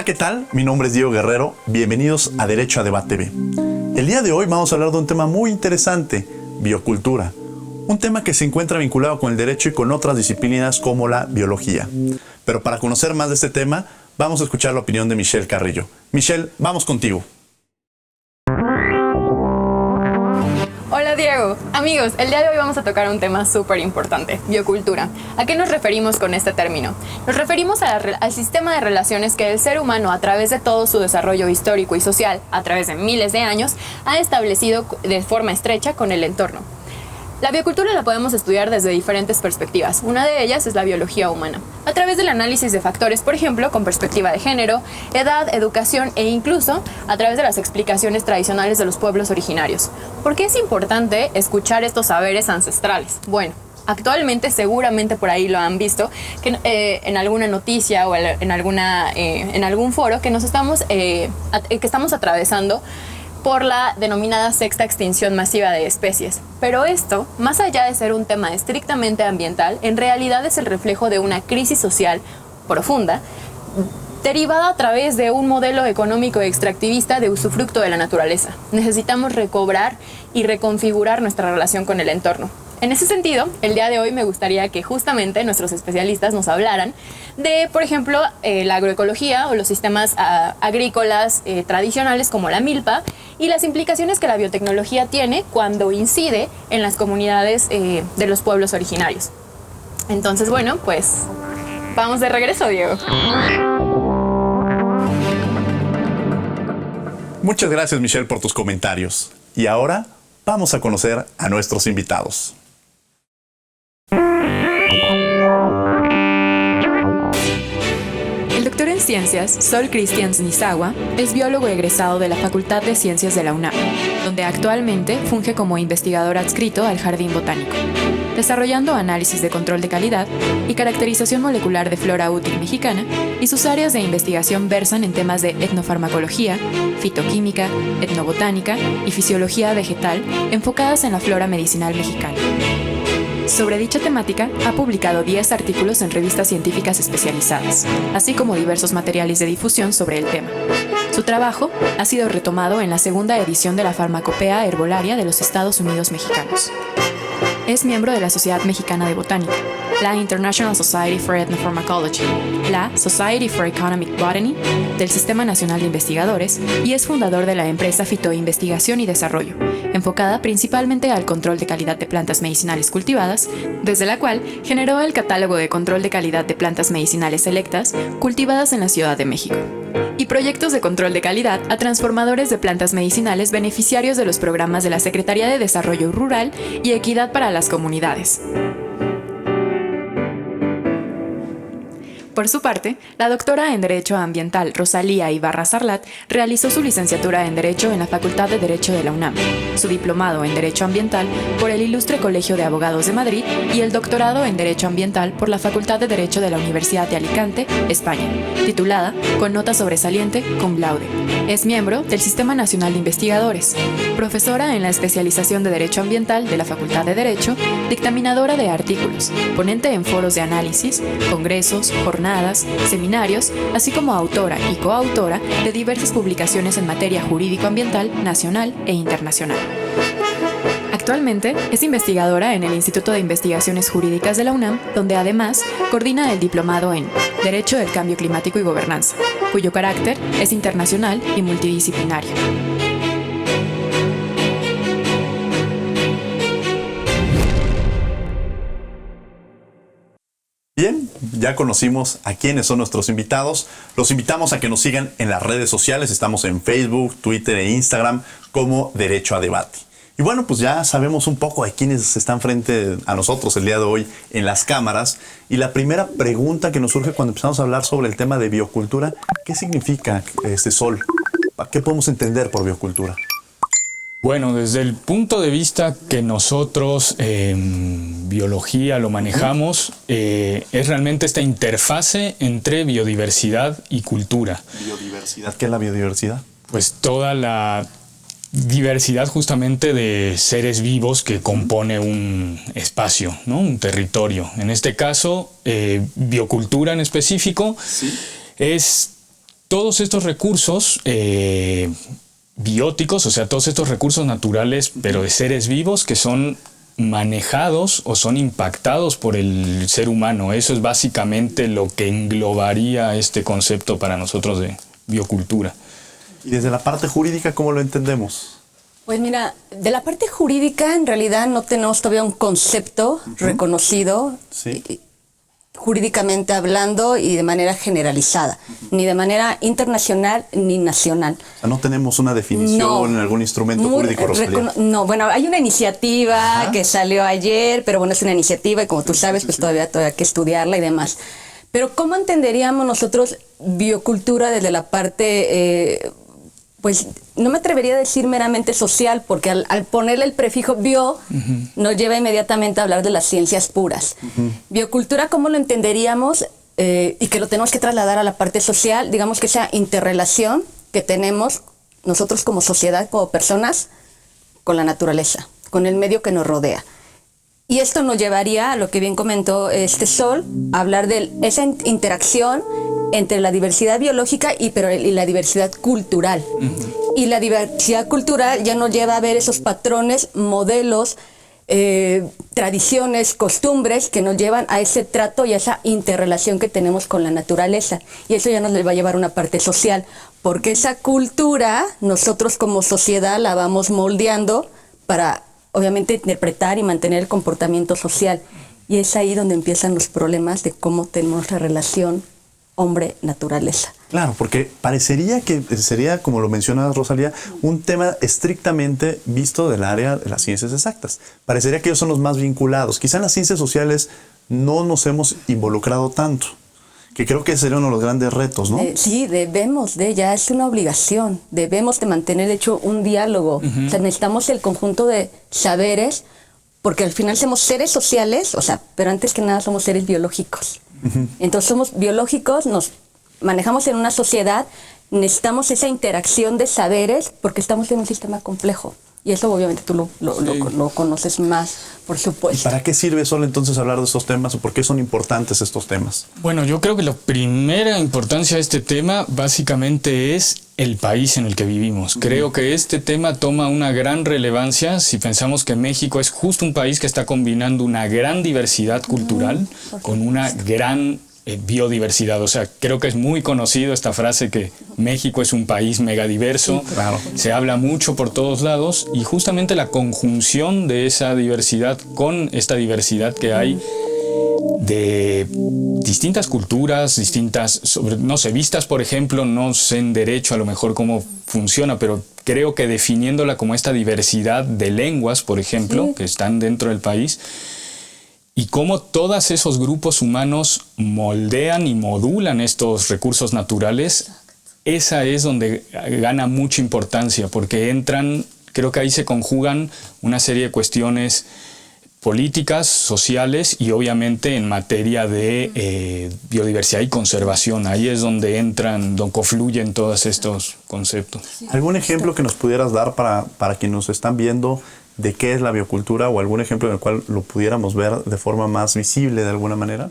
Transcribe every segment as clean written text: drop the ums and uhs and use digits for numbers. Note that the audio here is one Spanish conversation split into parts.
Hola, ¿qué tal? Mi nombre es Diego Guerrero. Bienvenidos a Derecho a Debate TV. El día de hoy vamos a hablar de un tema muy interesante, biocultura. Un tema que se encuentra vinculado con el derecho y con otras disciplinas como la biología. Pero para conocer más de este tema, vamos a escuchar la opinión de Michelle Carrillo. Michelle, vamos contigo. Hola Diego. Amigos, el día de hoy vamos a tocar un tema súper importante, biocultura. ¿A qué nos referimos con este término? Nos referimos al sistema de relaciones que el ser humano, a través de todo su desarrollo histórico y social, a través de miles de años, ha establecido de forma estrecha con el entorno. La biocultura la podemos estudiar desde diferentes perspectivas. Una de ellas es la biología humana, a través del análisis de factores, por ejemplo, con perspectiva de género, edad, educación e incluso a través de las explicaciones tradicionales de los pueblos originarios. ¿Por qué es importante escuchar estos saberes ancestrales? Bueno, actualmente seguramente por ahí lo han visto, que en alguna noticia o en algún foro que estamos atravesando por la denominada sexta extinción masiva de especies. Pero esto, más allá de ser un tema estrictamente ambiental, en realidad es el reflejo de una crisis social profunda, derivada a través de un modelo económico extractivista de usufructo de la naturaleza. Necesitamos recobrar y reconfigurar nuestra relación con el entorno. En ese sentido, el día de hoy me gustaría que justamente nuestros especialistas nos hablaran de, por ejemplo, la agroecología o los sistemas agrícolas tradicionales como la milpa y las implicaciones que la biotecnología tiene cuando incide en las comunidades de los pueblos originarios. Entonces, bueno, pues vamos de regreso, Diego. Muchas gracias, Michelle, por tus comentarios. Y ahora vamos a conocer a nuestros invitados. El doctor en ciencias, Sol Christians Nisagua, es biólogo egresado de la Facultad de Ciencias de la UNAM, donde actualmente funge como investigador adscrito al Jardín Botánico, desarrollando análisis de control de calidad y caracterización molecular de flora útil mexicana, y sus áreas de investigación versan en temas de etnofarmacología, fitoquímica, etnobotánica y fisiología vegetal enfocadas en la flora medicinal mexicana. Sobre dicha temática, ha publicado 10 artículos en revistas científicas especializadas, así como diversos materiales de difusión sobre el tema. Su trabajo ha sido retomado en la segunda edición de la Farmacopea Herbolaria de los Estados Unidos Mexicanos. Es miembro de la Sociedad Mexicana de Botánica, la International Society for Ethnopharmacology, la Society for Economic Botany, del Sistema Nacional de Investigadores, y es fundador de la empresa Fitoinvestigación y Desarrollo, enfocada principalmente al control de calidad de plantas medicinales cultivadas, desde la cual generó el catálogo de control de calidad de plantas medicinales selectas cultivadas en la Ciudad de México, y proyectos de control de calidad a transformadores de plantas medicinales beneficiarios de los programas de la Secretaría de Desarrollo Rural y Equidad para las Comunidades. Por su parte, la doctora en Derecho Ambiental Rosalía Ibarra Sarlat realizó su licenciatura en Derecho en la Facultad de Derecho de la UNAM, su diplomado en Derecho Ambiental por el Ilustre Colegio de Abogados de Madrid y el doctorado en Derecho Ambiental por la Facultad de Derecho de la Universidad de Alicante, España, titulada con nota sobresaliente cum laude. Es miembro del Sistema Nacional de Investigadores, profesora en la especialización de Derecho Ambiental de la Facultad de Derecho, dictaminadora de artículos, ponente en foros de análisis, congresos, jornadas, seminarios, así como autora y coautora de diversas publicaciones en materia jurídico-ambiental nacional e internacional. Actualmente es investigadora en el Instituto de Investigaciones Jurídicas de la UNAM, donde además coordina el diplomado en Derecho del Cambio Climático y Gobernanza, cuyo carácter es internacional y multidisciplinario. Bien, ya conocimos a quiénes son nuestros invitados. Los invitamos a que nos sigan en las redes sociales. Estamos en Facebook, Twitter e Instagram como Derecho a Debate. Y bueno, pues ya sabemos un poco de quiénes están frente a nosotros el día de hoy en las cámaras. Y la primera pregunta que nos surge cuando empezamos a hablar sobre el tema de biocultura, ¿qué significa Sol? ¿Qué podemos entender por biocultura? Bueno, desde el punto de vista que nosotros biología lo manejamos, es realmente esta interfase entre biodiversidad y cultura. ¿Biodiversidad? ¿Qué es la biodiversidad? Pues toda la diversidad justamente de seres vivos que compone un espacio, ¿no? Un territorio. En este caso, biocultura en específico, ¿sí? Es todos estos recursos bióticos, o sea, todos estos recursos naturales, pero de seres vivos que son manejados o son impactados por el ser humano. Eso es básicamente lo que englobaría este concepto para nosotros de biocultura. Y desde la parte jurídica, ¿cómo lo entendemos? Pues mira, de la parte jurídica en realidad no tenemos todavía un concepto reconocido, Sí. jurídicamente hablando y de manera generalizada, ni de manera internacional ni nacional. O sea, no tenemos una definición en algún instrumento jurídico, Rosalía. No, bueno, hay una iniciativa que salió ayer, pero bueno, es una iniciativa y como tú sabes, pues todavía hay que estudiarla y demás. Pero ¿cómo entenderíamos nosotros biocultura desde la parte, pues no me atrevería a decir meramente social, porque al ponerle el prefijo bio, nos lleva inmediatamente a hablar de las ciencias puras. Biocultura, ¿cómo lo entenderíamos? Y que lo tenemos que trasladar a la parte social, digamos que esa interrelación que tenemos nosotros como sociedad, como personas, con la naturaleza, con el medio que nos rodea. Y esto nos llevaría a lo que bien comentó Sol, a hablar de esa interacción entre la diversidad biológica y la diversidad cultural. Y la diversidad cultural ya nos lleva a ver esos patrones, modelos, tradiciones, costumbres que nos llevan a ese trato y a esa interrelación que tenemos con la naturaleza. Y eso ya nos va a llevar a una parte social, porque esa cultura nosotros como sociedad la vamos moldeando para obviamente interpretar y mantener el comportamiento social. Y es ahí donde empiezan los problemas de cómo tenemos la relación hombre-naturaleza. Claro, porque parecería que sería, como lo menciona Rosalía, un tema estrictamente visto del área de las ciencias exactas. Parecería que ellos son los más vinculados. Quizá en las ciencias sociales no nos hemos involucrado tanto, que creo que sería uno de los grandes retos, ¿no? Sí, ya es una obligación. Debemos de mantener, de hecho, un diálogo. O sea, necesitamos el conjunto de saberes, porque al final somos seres sociales, o sea, pero antes que nada somos seres biológicos. Entonces somos biológicos, nos manejamos en una sociedad, necesitamos esa interacción de saberes porque estamos en un sistema complejo. Y eso obviamente tú lo conoces más, por supuesto. ¿Y para qué sirve solo entonces hablar de estos temas o por qué son importantes estos temas? Bueno, yo creo que la primera importancia de este tema básicamente es el país en el que vivimos. Creo que este tema toma una gran relevancia si pensamos que México es justo un país que está combinando una gran diversidad cultural con una gran biodiversidad. O sea, creo que es muy conocido esta frase que México es un país megadiverso. Claro. Se habla mucho por todos lados y justamente la conjunción de esa diversidad con esta diversidad que hay de distintas culturas, no sé, vistas por ejemplo, no sé en derecho a lo mejor cómo funciona, pero creo que definiéndola como esta diversidad de lenguas, por ejemplo, que están dentro del país, y cómo todos esos grupos humanos moldean y modulan estos recursos naturales, esa es donde gana mucha importancia, porque creo que ahí se conjugan una serie de cuestiones políticas, sociales y obviamente en materia de biodiversidad y conservación. Ahí es donde confluyen todos estos conceptos. ¿Algún ejemplo que nos pudieras dar para quienes nos están viendo de qué es la biocultura o algún ejemplo en el cual lo pudiéramos ver de forma más visible de alguna manera?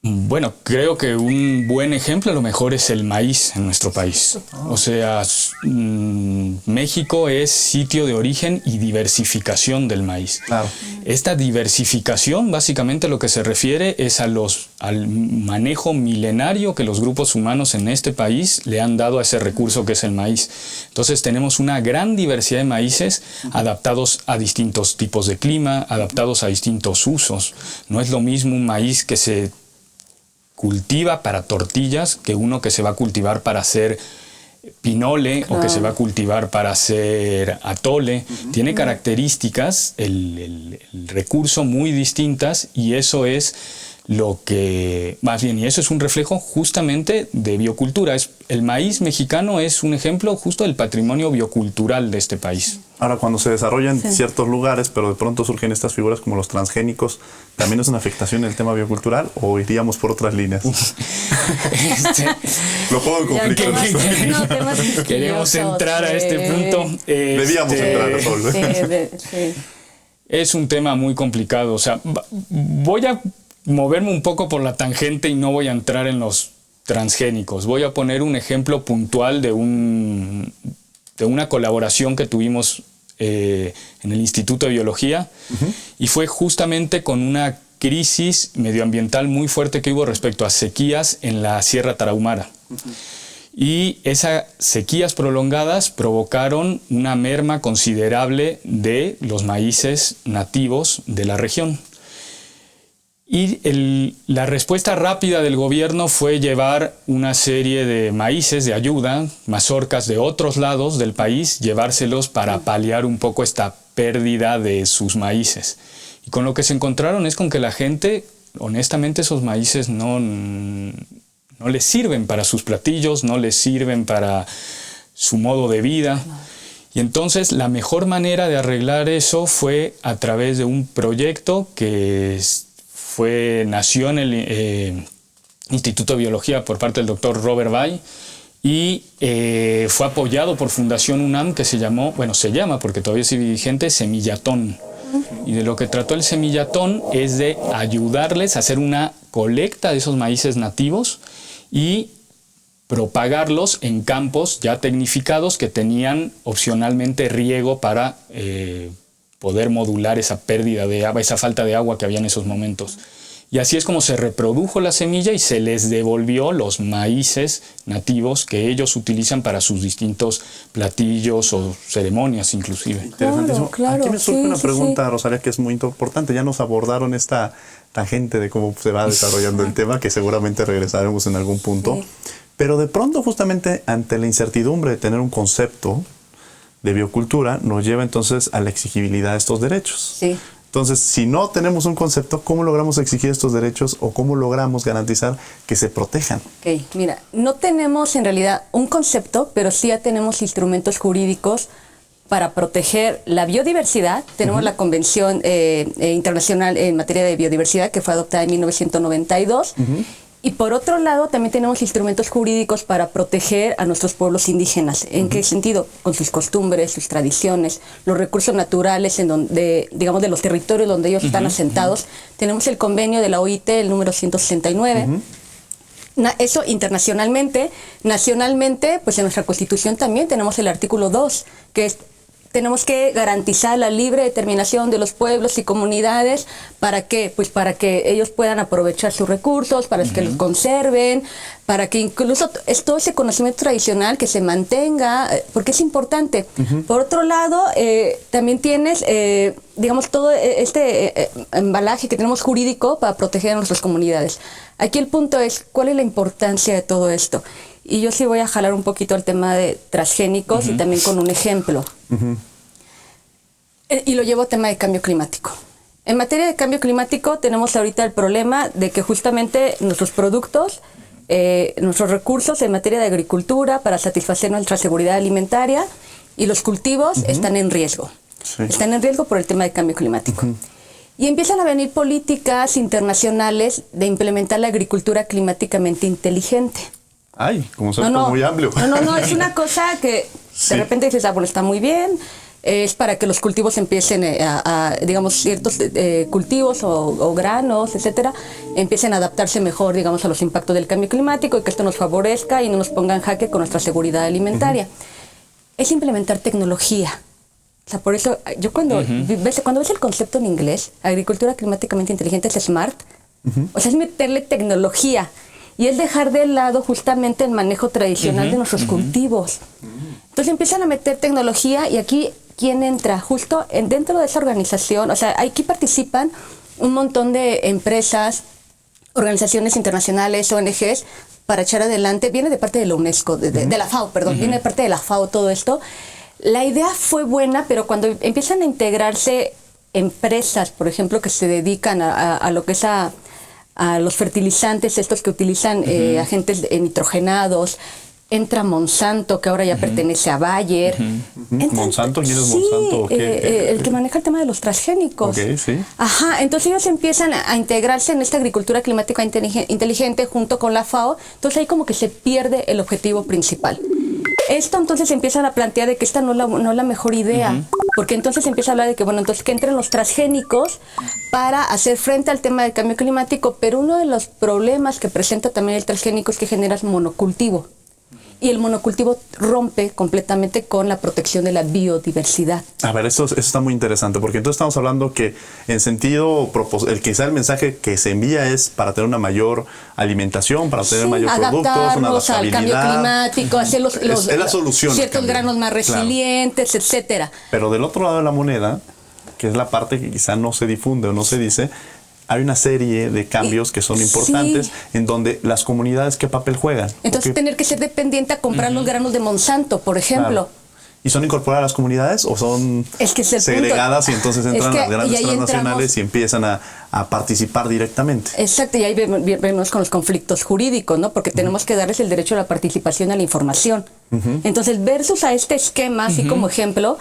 Bueno, creo que un buen ejemplo a lo mejor es el maíz en nuestro país. O sea, México es sitio de origen y diversificación del maíz. Claro. Esta diversificación básicamente lo que se refiere es al manejo milenario que los grupos humanos en este país le han dado a ese recurso que es el maíz. Entonces tenemos una gran diversidad de maíces adaptados a distintos tipos de clima, adaptados a distintos usos. No es lo mismo un maíz que se cultiva para tortillas que uno que se va a cultivar para hacer pinole o que se va a cultivar para hacer atole. Tiene características, el recurso muy distintas y eso es lo que, más bien, y eso es un reflejo justamente de biocultura. El maíz mexicano es un ejemplo justo del patrimonio biocultural de este país. Ahora, cuando se desarrolla en ciertos lugares, pero de pronto surgen estas figuras como los transgénicos, ¿también es una afectación en el tema biocultural o iríamos por otras líneas? Lo pongo en conflicto. Queremos entrar a este punto. Debíamos entrar a Sol. Es un tema muy complicado. O sea, voy a moverme un poco por la tangente y no voy a entrar en los transgénicos. Voy a poner un ejemplo puntual de una colaboración que tuvimos en el Instituto de Biología, y fue justamente con una crisis medioambiental muy fuerte que hubo respecto a sequías en la Sierra Tarahumara. Y esas sequías prolongadas provocaron una merma considerable de los maíces nativos de la región. Y la respuesta rápida del gobierno fue llevar una serie de maíces de ayuda, mazorcas de otros lados del país, llevárselos para paliar un poco esta pérdida de sus maíces. Y con lo que se encontraron es con que la gente, honestamente, esos maíces no les sirven para sus platillos, no les sirven para su modo de vida. Y entonces la mejor manera de arreglar eso fue a través de un proyecto que nació en el Instituto de Biología por parte del doctor Robert Bay, y fue apoyado por Fundación UNAM, que se llama, porque todavía sigue vigente, Semillatón. Y de lo que trató el Semillatón es de ayudarles a hacer una colecta de esos maíces nativos y propagarlos en campos ya tecnificados que tenían opcionalmente riego para poder modular esa pérdida de agua, esa falta de agua que había en esos momentos. Y así es como se reprodujo la semilla y se les devolvió los maíces nativos que ellos utilizan para sus distintos platillos o ceremonias inclusive. Interesantísimo. Claro, Aquí me surge una pregunta, sí. Rosalia, que es muy importante. Ya nos abordaron esta tangente de cómo se va desarrollando el tema, que seguramente regresaremos en algún punto. Sí. Pero de pronto, justamente ante la incertidumbre de tener un concepto de biocultura, nos lleva entonces a la exigibilidad de estos derechos. Sí. Entonces, si no tenemos un concepto, ¿cómo logramos exigir estos derechos o cómo logramos garantizar que se protejan? Ok, mira, no tenemos en realidad un concepto, pero sí ya tenemos instrumentos jurídicos para proteger la biodiversidad. Tenemos la Convención Internacional en materia de biodiversidad, que fue adoptada en 1992. Y por otro lado, también tenemos instrumentos jurídicos para proteger a nuestros pueblos indígenas. ¿En qué sentido? Con sus costumbres, sus tradiciones, los recursos naturales en donde, digamos, de los territorios donde ellos están asentados. Tenemos el convenio de la OIT, el número 169. Eso internacionalmente. Nacionalmente, pues en nuestra Constitución también tenemos el artículo 2, que es: tenemos que garantizar la libre determinación de los pueblos y comunidades. ¿Para qué? Pues para que ellos puedan aprovechar sus recursos, para que los conserven, para que incluso todo ese conocimiento tradicional que se mantenga, porque es importante. Por otro lado, también tienes, digamos, todo este embalaje que tenemos jurídico para proteger a nuestras comunidades. Aquí el punto es, ¿cuál es la importancia de todo esto? Y yo sí voy a jalar un poquito el tema de transgénicos y también con un ejemplo. Y lo llevo a tema de cambio climático. En materia de cambio climático tenemos ahorita el problema de que justamente nuestros productos, nuestros recursos en materia de agricultura para satisfacer nuestra seguridad alimentaria y los cultivos están en riesgo. Sí. Están en riesgo por el tema de cambio climático. Y empiezan a venir políticas internacionales de implementar la agricultura climáticamente inteligente. Ay, como concepto muy amplio. No, es una cosa que de repente dices, bueno, está muy bien, es para que los cultivos empiecen digamos, ciertos cultivos o granos, etcétera, empiecen a adaptarse mejor, digamos, a los impactos del cambio climático y que esto nos favorezca y no nos ponga en jaque con nuestra seguridad alimentaria. Es implementar tecnología. O sea, por eso, yo cuando ves el concepto en inglés, agricultura climáticamente inteligente, es SMART, o sea, es meterle tecnología. Y es dejar de lado justamente el manejo tradicional de nuestros cultivos. Entonces empiezan a meter tecnología y aquí, ¿quién entra? Justo dentro de esa organización, o sea, aquí participan un montón de empresas, organizaciones internacionales, ONGs, para echar adelante. Viene de parte de la UNESCO, de la FAO, perdón, viene de parte de la FAO todo esto. La idea fue buena, pero cuando empiezan a integrarse empresas, por ejemplo, que se dedican a lo que es a los fertilizantes estos que utilizan agentes nitrogenados, entra Monsanto, que ahora ya pertenece a Bayer. ¿Monsanto? ¿Quién es Monsanto? El que maneja el tema de los transgénicos. Okay, sí. Ajá, entonces ellos empiezan a integrarse en esta agricultura climática inteligente junto con la FAO, entonces ahí como que se pierde el objetivo principal. Esto entonces empiezan a plantear de que esta no es la mejor idea, porque entonces se empieza a hablar de que, bueno, entonces que entren los transgénicos para hacer frente al tema del cambio climático, pero uno de los problemas que presenta también el transgénico es que genera monocultivo. Y el monocultivo rompe completamente con la protección de la biodiversidad. A ver, eso está muy interesante, porque entonces estamos hablando que en sentido, quizá el mensaje que se envía es para tener una mayor alimentación, para obtener mayor productos, una adaptabilidad. Al cambio climático, hacer es la solución, ciertos granos más resilientes, claro, etcétera. Pero del otro lado de la moneda, que es la parte que quizá no se difunde o no se dice, hay una serie de cambios que son importantes, en donde las comunidades, ¿qué papel juegan? Entonces, tener que ser dependiente a comprar los granos de Monsanto, por ejemplo. Claro. ¿Y son incorporadas a las comunidades o son segregadas y entonces entran las grandes transnacionales y empiezan a participar directamente? Exacto, y ahí vemos con los conflictos jurídicos, ¿no? Porque tenemos que darles el derecho a la participación, a la información. Entonces, versus a este esquema, así como ejemplo,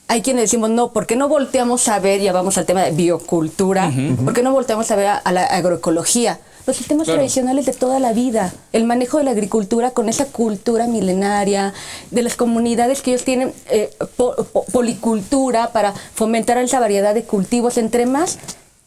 hay quienes decimos, no, ¿por qué no volteamos a ver, ya vamos al tema de biocultura, ¿por qué no volteamos a ver a la agroecología? Los sistemas tradicionales de toda la vida, el manejo de la agricultura con esa cultura milenaria, de las comunidades que ellos tienen policultura para fomentar esa variedad de cultivos. Entre más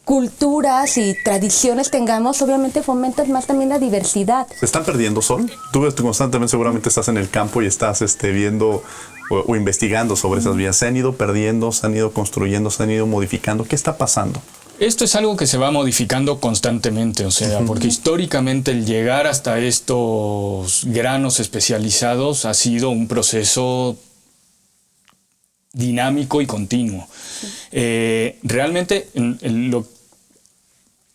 culturas y tradiciones tengamos, obviamente fomentas más también la diversidad. ¿Se están perdiendo, Sol? Tú constantemente seguramente estás en el campo y estás viendo o investigando sobre esas vías. ¿Se han ido perdiendo, se han ido construyendo, se han ido modificando? ¿Qué está pasando? Esto es algo que se va modificando constantemente, o sea, porque históricamente el llegar hasta estos granos especializados ha sido un proceso dinámico y continuo. Realmente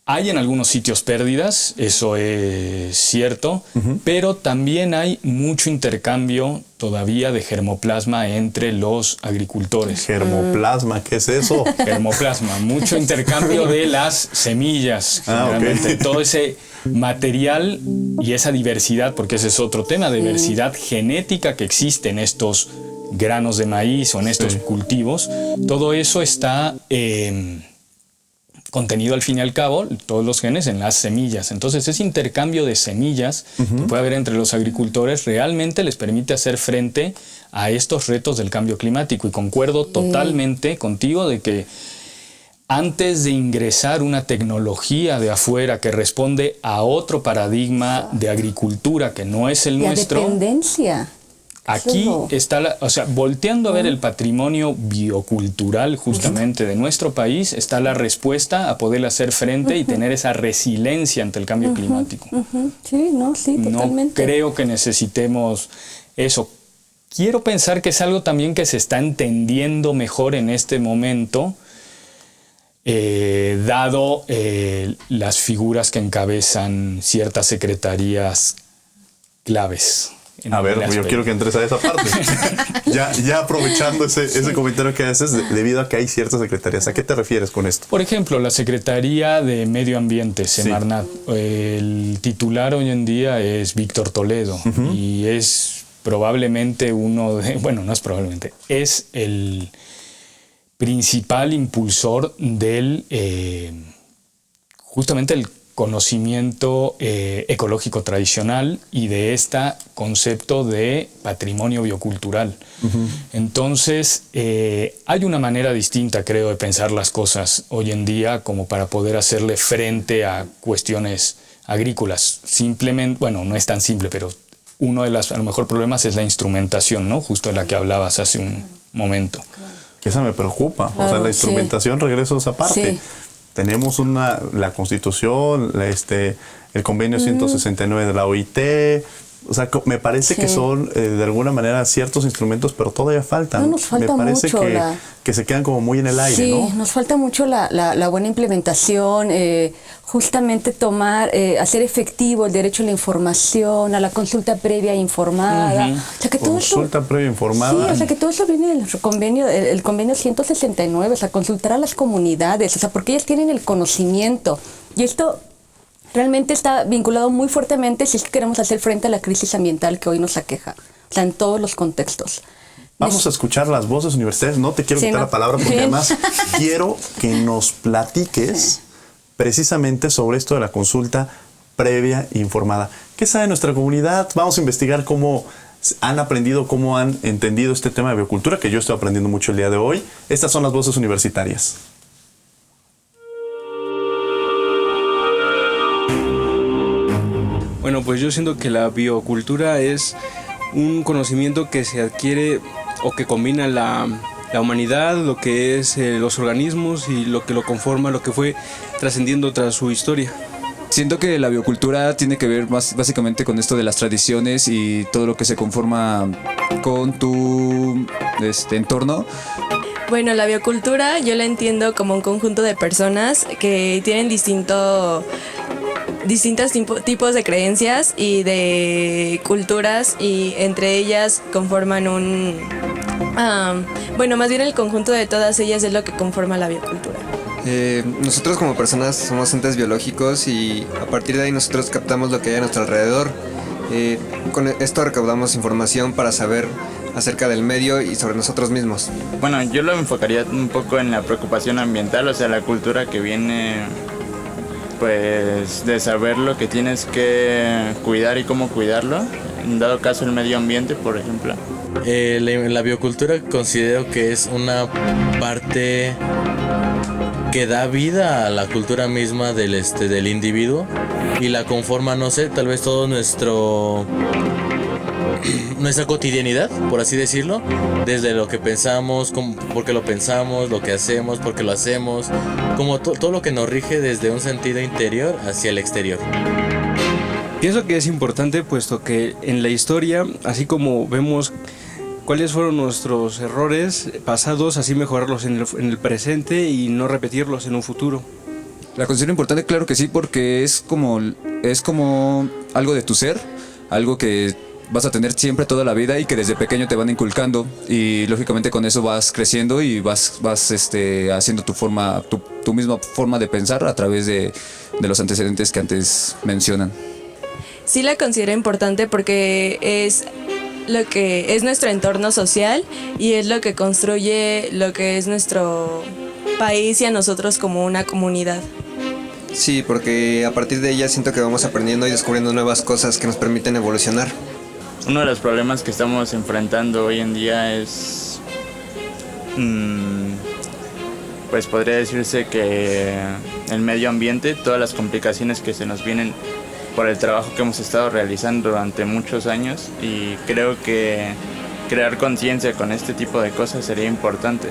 hay en algunos sitios pérdidas, eso es cierto, pero también hay mucho intercambio todavía de germoplasma entre los agricultores. ¿Germoplasma? ¿Qué es eso? Germoplasma, mucho intercambio de las semillas, generalmente. Todo ese material y esa diversidad, porque ese es otro tema, diversidad genética que existe en estos granos de maíz o en estos cultivos, todo eso está contenido al fin y al cabo, todos los genes en las semillas. Entonces ese intercambio de semillas que puede haber entre los agricultores realmente les permite hacer frente a estos retos del cambio climático. Y concuerdo totalmente contigo de que antes de ingresar una tecnología de afuera que responde a otro paradigma de agricultura que no es el nuestro, dependencia. Aquí está, volteando a ver el patrimonio biocultural justamente de nuestro país, está la respuesta a poder hacer frente y tener esa resiliencia ante el cambio climático. Sí, totalmente. No creo que necesitemos eso. Quiero pensar que es algo también que se está entendiendo mejor en este momento, dado las figuras que encabezan ciertas secretarías claves. A ver, yo quiero que entres a esa parte. ya aprovechando ese comentario que haces, debido a que hay ciertas secretarías. ¿A qué te refieres con esto? Por ejemplo, la Secretaría de Medio Ambiente, Semarnat. El titular hoy en día es Víctor Toledo y es probablemente es el principal impulsor del justamente el conocimiento ecológico tradicional y de este concepto de patrimonio biocultural. Entonces, hay una manera distinta, creo, de pensar las cosas hoy en día como para poder hacerle frente a cuestiones agrícolas. Simplemente, no es tan simple, pero uno de los, a lo mejor, problemas es la instrumentación, ¿no? Justo de la que hablabas hace un momento. Esa me preocupa. O sea, la instrumentación, regreso a esa parte. Sí. Tenemos la Constitución, el convenio 169 de la OIT. O sea, me parece que son de alguna manera ciertos instrumentos, pero todavía faltan. Nos falta me parece mucho que se quedan como muy en el aire, ¿no? Sí, nos falta mucho la buena implementación, justamente hacer efectivo el derecho a la información, a la consulta previa informada. O sea, que todo consulta previa informada. Sí, o sea, que todo eso viene del convenio, el convenio 169, o sea, consultar a las comunidades, o sea, porque ellas tienen el conocimiento. Y esto realmente está vinculado muy fuertemente si es que queremos hacer frente a la crisis ambiental que hoy nos aqueja, o sea, en todos los contextos. Vamos a escuchar las voces universitarias. No te quiero quitar la palabra porque además quiero que nos platiques precisamente sobre esto de la consulta previa informada. ¿Qué sabe nuestra comunidad? Vamos a investigar cómo han aprendido, cómo han entendido este tema de biocultura, que yo estoy aprendiendo mucho el día de hoy. Estas son las voces universitarias. Bueno, pues yo siento que la biocultura es un conocimiento que se adquiere o que combina la humanidad, lo que es los organismos y lo que lo conforma, lo que fue trascendiendo tras su historia. Siento que la biocultura tiene que ver más básicamente con esto de las tradiciones y todo lo que se conforma con tu entorno. Bueno, la biocultura yo la entiendo como un conjunto de personas que tienen distintos tipos de creencias y de culturas, y entre ellas conforman más bien el conjunto de todas ellas es lo que conforma la biocultura. Nosotros como personas somos entes biológicos y a partir de ahí nosotros captamos lo que hay a nuestro alrededor. Con esto recaudamos información para saber acerca del medio y sobre nosotros mismos. Bueno, yo lo enfocaría un poco en la preocupación ambiental, o sea, la cultura que viene pues de saber lo que tienes que cuidar y cómo cuidarlo, en dado caso el medio ambiente, por ejemplo. La biocultura considero que es una parte que da vida a la cultura misma del individuo y la conforma, no sé, tal vez todo nuestra cotidianidad, por así decirlo, desde lo que pensamos, por qué lo pensamos, lo que hacemos, por qué lo hacemos, como todo lo que nos rige desde un sentido interior hacia el exterior. Pienso que es importante puesto que en la historia, así como vemos cuáles fueron nuestros errores pasados, así mejorarlos en el presente y no repetirlos en un futuro. La considero importante, claro que sí, porque es como algo de tu ser, algo que vas a tener siempre toda la vida y que desde pequeño te van inculcando, y lógicamente con eso vas creciendo y vas haciendo tu misma forma de pensar a través de los antecedentes que antes mencionan. Sí la considero importante porque es lo que es nuestro entorno social y es lo que construye lo que es nuestro país y a nosotros como una comunidad. Sí, porque a partir de ella siento que vamos aprendiendo y descubriendo nuevas cosas que nos permiten evolucionar. Uno de los problemas que estamos enfrentando hoy en día es, pues podría decirse que el medio ambiente, todas las complicaciones que se nos vienen por el trabajo que hemos estado realizando durante muchos años, y creo que crear conciencia con este tipo de cosas sería importante.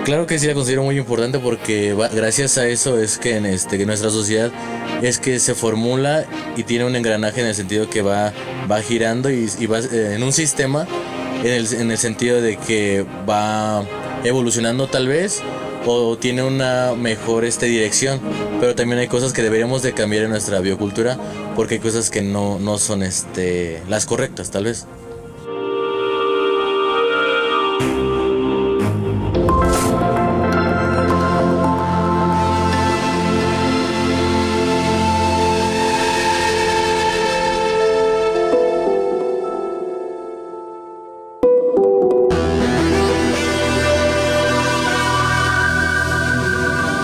Claro que sí, la considero muy importante porque gracias a eso es que que nuestra sociedad es que se formula y tiene un engranaje en el sentido que va girando y va en un sistema en el sentido de que va evolucionando tal vez, o tiene una mejor dirección, pero también hay cosas que deberíamos de cambiar en nuestra biocultura porque hay cosas que no son las correctas tal vez.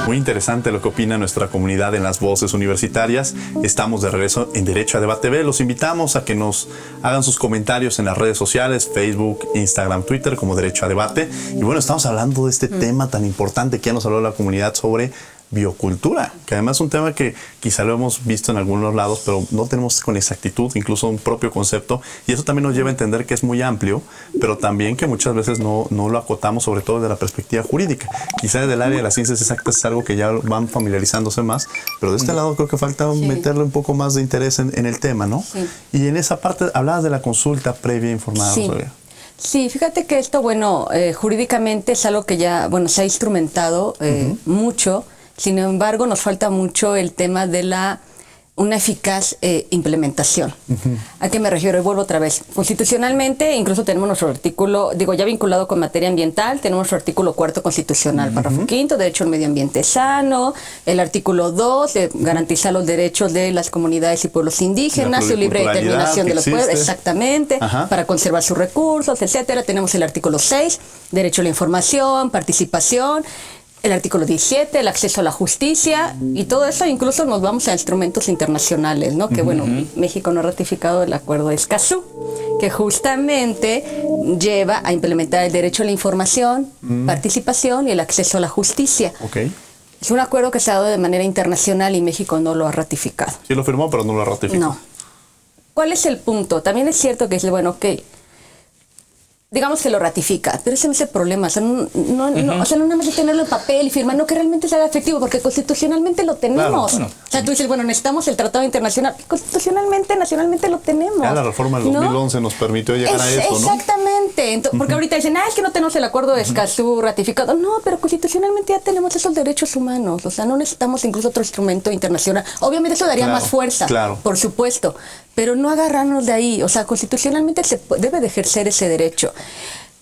Muy interesante lo que opina nuestra comunidad en las voces universitarias. Estamos de regreso en Derecho a Debate B. Los invitamos a que nos hagan sus comentarios en las redes sociales, Facebook, Instagram, Twitter, como Derecho a Debate. Y bueno, estamos hablando de este tema tan importante que ya nos habló la comunidad sobre biocultura, que además es un tema que quizá lo hemos visto en algunos lados, pero no tenemos con exactitud incluso un propio concepto, y eso también nos lleva a entender que es muy amplio, pero también que muchas veces no lo acotamos, sobre todo desde la perspectiva jurídica. Quizá desde el área de las ciencias exactas es algo que ya van familiarizándose más, pero de este lado creo que falta meterle un poco más de interés en el tema, ¿no? Sí. Y en esa parte hablabas de la consulta previa informada. Sí. Sí, fíjate que esto, jurídicamente es algo que ya, se ha instrumentado mucho. Sin embargo, nos falta mucho el tema de una eficaz implementación. ¿A qué me refiero? Y vuelvo otra vez. Constitucionalmente, incluso tenemos nuestro artículo, ya vinculado con materia ambiental, tenemos nuestro artículo 4 constitucional, párrafo 5, derecho al medio ambiente sano, el artículo 2, de garantizar los derechos de las comunidades y pueblos indígenas, su libre determinación de los pueblos, exactamente, para conservar sus recursos, etcétera. Tenemos el artículo 6, derecho a la información, participación. el artículo 17, el acceso a la justicia y todo eso, incluso nos vamos a instrumentos internacionales, ¿no? Que bueno, México no ha ratificado el acuerdo de Escazú, que justamente lleva a implementar el derecho a la información, participación y el acceso a la justicia. Ok. Es un acuerdo que se ha dado de manera internacional y México no lo ha ratificado. Sí lo firmó, pero no lo ratificó. No. ¿Cuál es el punto? También es cierto que es, bueno, ok, digamos que lo ratifica, pero ese no es el problema. O sea, no nada más de tenerlo en papel y firmar, no que realmente se haga efectivo, porque constitucionalmente lo tenemos. Claro, o sea, tú dices, bueno, necesitamos el tratado internacional. Constitucionalmente, nacionalmente lo tenemos. Ya la reforma del 2011 nos permitió llegar a eso, ¿no? Exactamente. Porque ahorita dicen, es que no tenemos el acuerdo de Escazú ratificado. No, pero constitucionalmente ya tenemos esos derechos humanos. O sea, no necesitamos incluso otro instrumento internacional. Obviamente eso daría más fuerza, por supuesto. Pero no agarrarnos de ahí. O sea, constitucionalmente se debe de ejercer ese derecho.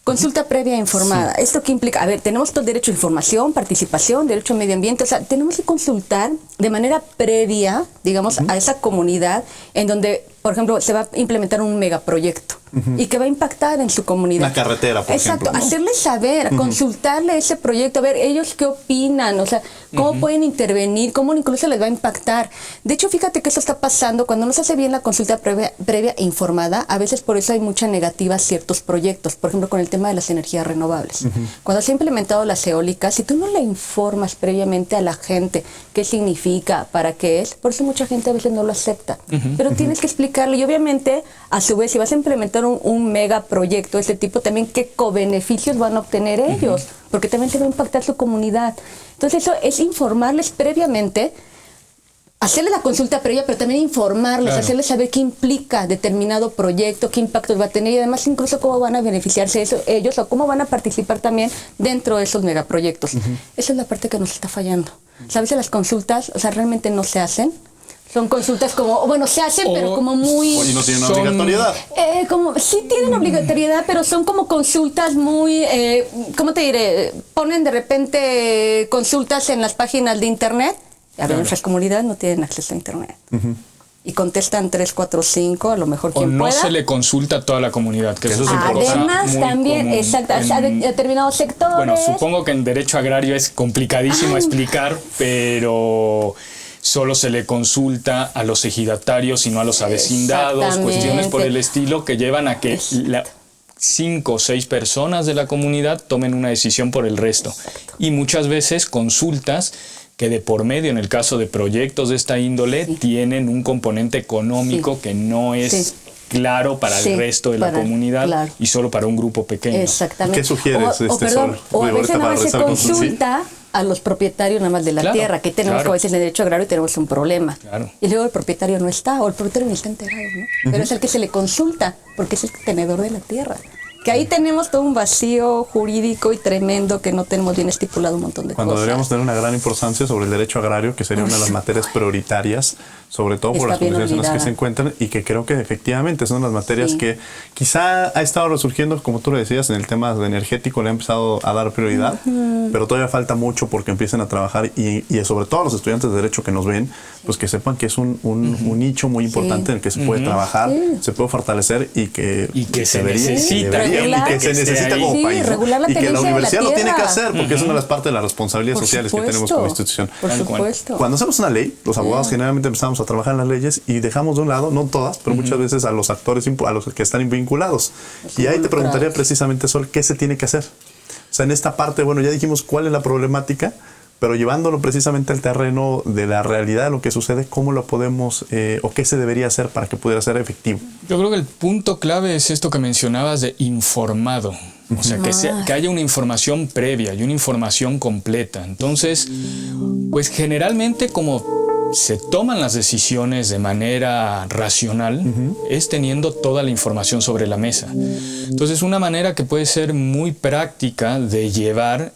Consulta previa informada. Sí. ¿Esto qué implica? A ver, tenemos todo derecho a información, participación, derecho a medio ambiente. O sea, tenemos que consultar de manera previa, digamos, a esa comunidad en donde, por ejemplo, se va a implementar un megaproyecto y que va a impactar en su comunidad. Una carretera, por ejemplo. Exacto, hacerles saber, consultarle ese proyecto, a ver, ellos qué opinan, o sea, cómo pueden intervenir, cómo incluso les va a impactar. De hecho, fíjate que eso está pasando cuando no se hace bien la consulta previa e informada. A veces por eso hay mucha negativa a ciertos proyectos, por ejemplo, con el tema de las energías renovables. Cuando se ha implementado las eólicas, si tú no le informas previamente a la gente qué significa, para qué es, por eso mucha gente a veces no lo acepta. Pero tienes que explicarle, y obviamente, a su vez, si vas a implementar un megaproyecto de este tipo, también qué co-beneficios van a obtener ellos, porque también se va a impactar su comunidad. Entonces eso es informarles previamente, hacerles la consulta previa, pero también informarles, hacerles saber qué implica determinado proyecto, qué impactos va a tener y además incluso cómo van a beneficiarse ellos o cómo van a participar también dentro de esos megaproyectos. Esa es la parte que nos está fallando. ¿Sabes? Las consultas, o sea, realmente no se hacen. Son consultas como, bueno, se hacen, pero como muy... Y no tienen obligatoriedad. Sí tienen obligatoriedad, pero son como consultas muy, ¿cómo te diré? Ponen de repente consultas en las páginas de internet. A ver, nuestras comunidades no tienen acceso a internet. Y contestan 3, 4, 5, a lo mejor quien pueda. O no se le consulta a toda la comunidad, que eso es importante. Además, también, exacto, a determinados sectores. Bueno, supongo que en derecho agrario es complicadísimo explicar, pero... solo se le consulta a los ejidatarios y no a los avecindados, cuestiones por el estilo que llevan a que 5 o 6 personas de la comunidad tomen una decisión por el resto. Y muchas veces consultas que de por medio, en el caso de proyectos de esta índole, tienen un componente económico que no es claro para el resto de la comunidad y solo para un grupo pequeño. Exactamente. ¿Qué sugieres, Sol? O a veces no se consulta a los propietarios nada más de la tierra, que tenemos a veces en derecho agrario y tenemos un problema. Y luego el propietario no está, o el propietario no está enterado, ¿no? Pero es el que se le consulta, porque es el tenedor de la tierra. Que ahí tenemos todo un vacío jurídico y tremendo que no tenemos bien estipulado un montón de Cuando cosas. deberíamos tener una gran importancia sobre el derecho agrario, que sería una de las materias prioritarias, sobre todo por las condiciones en las que se encuentran, y que creo que efectivamente son las materias que quizá ha estado resurgiendo, como tú lo decías, en el tema energético le ha empezado a dar prioridad, pero todavía falta mucho porque empiecen a trabajar y sobre todo los estudiantes de derecho que nos ven, pues que sepan que es un nicho muy importante en el que se puede trabajar, se puede fortalecer y que se necesita. Y que se necesita como país, ¿no? Y que la universidad lo tiene que hacer porque es una de las partes de las responsabilidades sociales que tenemos como institución. Por supuesto. Cuando hacemos una ley, los abogados generalmente empezamos a trabajar en las leyes y dejamos de un lado, no todas, pero muchas veces a los actores, a los que están vinculados. Y ahí te preguntaría precisamente, Sol, ¿qué se tiene que hacer? O sea, en esta parte, bueno, ya dijimos cuál es la problemática, pero llevándolo precisamente al terreno de la realidad de lo que sucede, ¿cómo lo podemos o qué se debería hacer para que pudiera ser efectivo? Yo creo que el punto clave es esto que mencionabas de informado. O sea, que haya una información previa y una información completa. Entonces, pues generalmente como se toman las decisiones de manera racional, es teniendo toda la información sobre la mesa. Entonces, una manera que puede ser muy práctica de llevar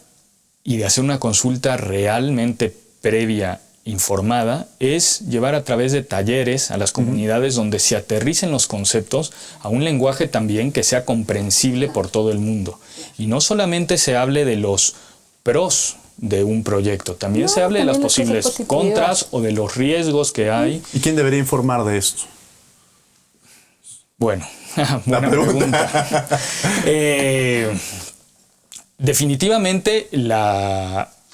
y de hacer una consulta realmente previa, informada, es llevar a través de talleres a las comunidades donde se aterricen los conceptos a un lenguaje también que sea comprensible por todo el mundo. Y no solamente se hable de los pros de un proyecto, también se hable de las posibles contras o de los riesgos que hay. ¿Y quién debería informar de esto? Bueno, buena pregunta. Definitivamente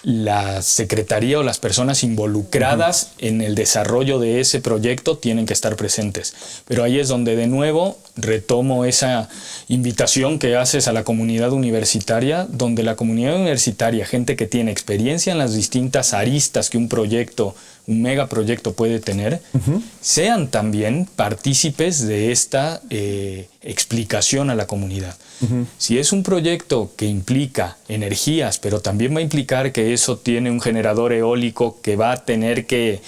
la secretaría o las personas involucradas en el desarrollo de ese proyecto tienen que estar presentes. Pero ahí es donde de nuevo retomo esa invitación que haces a la comunidad universitaria, donde la comunidad universitaria, gente que tiene experiencia en las distintas aristas que un proyecto, un megaproyecto puede tener, sean también partícipes de esta explicación a la comunidad. Si es un proyecto que implica energías, pero también va a implicar que eso tiene un generador eólico que va a tener que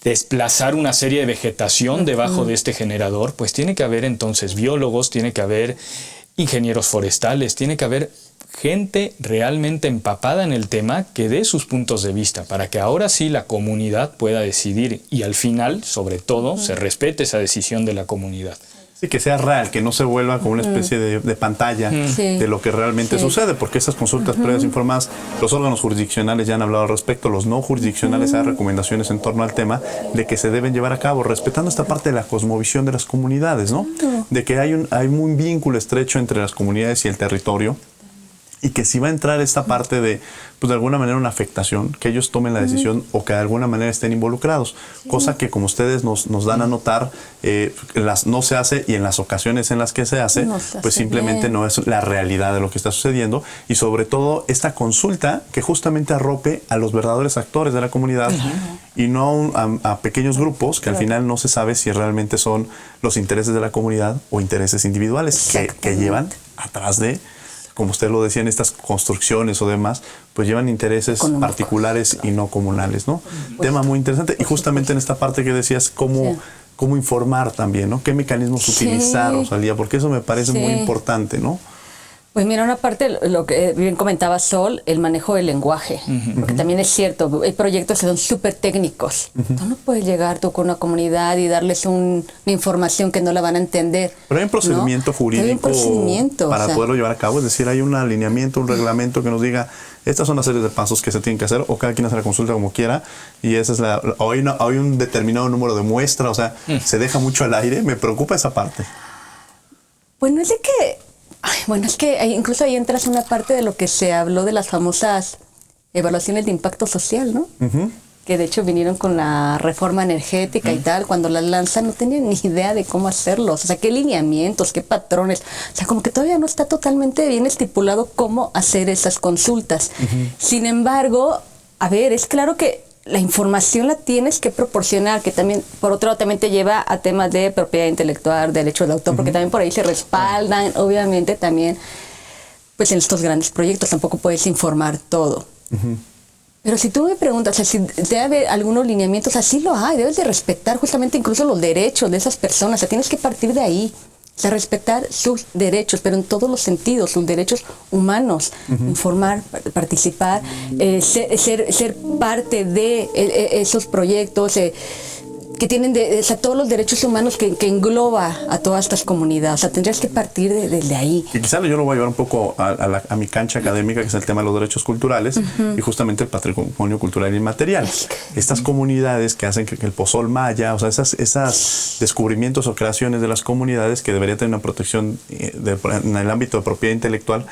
desplazar una serie de vegetación debajo de este generador, pues tiene que haber entonces biólogos, tiene que haber ingenieros forestales, tiene que haber gente realmente empapada en el tema que dé sus puntos de vista para que ahora sí la comunidad pueda decidir y al final, sobre todo, se respete esa decisión de la comunidad. Sí, que sea real, que no se vuelva como una especie de pantalla de lo que realmente sucede, porque esas consultas previas informadas, los órganos jurisdiccionales ya han hablado al respecto, los no jurisdiccionales hay recomendaciones en torno al tema de que se deben llevar a cabo, respetando esta parte de la cosmovisión de las comunidades, ¿no? De que hay un vínculo estrecho entre las comunidades y el territorio, y que si va a entrar esta parte de, pues de alguna manera una afectación, que ellos tomen la decisión o que de alguna manera estén involucrados, cosa que como ustedes nos dan a notar, no se hace, y en las ocasiones en las que se hace, pues simplemente no es la realidad de lo que está sucediendo, y sobre todo esta consulta que justamente arrope a los verdaderos actores de la comunidad y no a pequeños grupos que al final no se sabe si realmente son los intereses de la comunidad o intereses individuales que llevan atrás de, como usted lo decía, en estas construcciones o demás, pues llevan intereses particulares y no comunales, ¿no? Tema muy interesante. Y justamente en esta parte que decías, cómo informar también, ¿no? ¿Qué mecanismos utilizar, Rosalía? Porque eso me parece muy importante, ¿no? Pues mira, una parte, lo que bien comentaba Sol, el manejo del lenguaje, porque también es cierto, hay proyectos que son súper técnicos. Tú no puedes llegar tú con una comunidad y darles una información que no la van a entender. Pero hay un procedimiento jurídico hay un procedimiento, para poderlo llevar a cabo, es decir, hay un alineamiento, un reglamento que nos diga, estas son las series de pasos que se tienen que hacer, o cada quien hace la consulta como quiera, y esa es hay un determinado número de muestra, o sea, se deja mucho al aire. Me preocupa esa parte. Bueno, es de que es que incluso ahí entras en una parte de lo que se habló de las famosas evaluaciones de impacto social, ¿no? Que de hecho vinieron con la reforma energética y tal, cuando las lanzan no tenían ni idea de cómo hacerlos, o sea, qué lineamientos, qué patrones, o sea, como que todavía no está totalmente bien estipulado cómo hacer esas consultas. Sin embargo, a ver, es claro que la información la tienes que proporcionar, que también, por otro lado, también te lleva a temas de propiedad intelectual, derechos de autor, porque también por ahí se respaldan, obviamente también, pues en estos grandes proyectos tampoco puedes informar todo. Pero si tú me preguntas, o sea, si debe haber algunos lineamientos, así lo hay, debes de respetar justamente incluso los derechos de esas personas, o sea, tienes que partir de ahí. O sea, respetar sus derechos, pero en todos los sentidos, sus derechos humanos, informar, participar, ser parte de esos proyectos que tienen todos los derechos humanos que engloba a todas estas comunidades. O sea, tendrías que partir desde ahí. Y quizá yo lo voy a llevar un poco a mi cancha académica, que es el tema de los derechos culturales y justamente el patrimonio cultural inmaterial. Estas comunidades que hacen que el pozol maya, o sea, esas descubrimientos o creaciones de las comunidades que debería tener una protección en el ámbito de propiedad intelectual,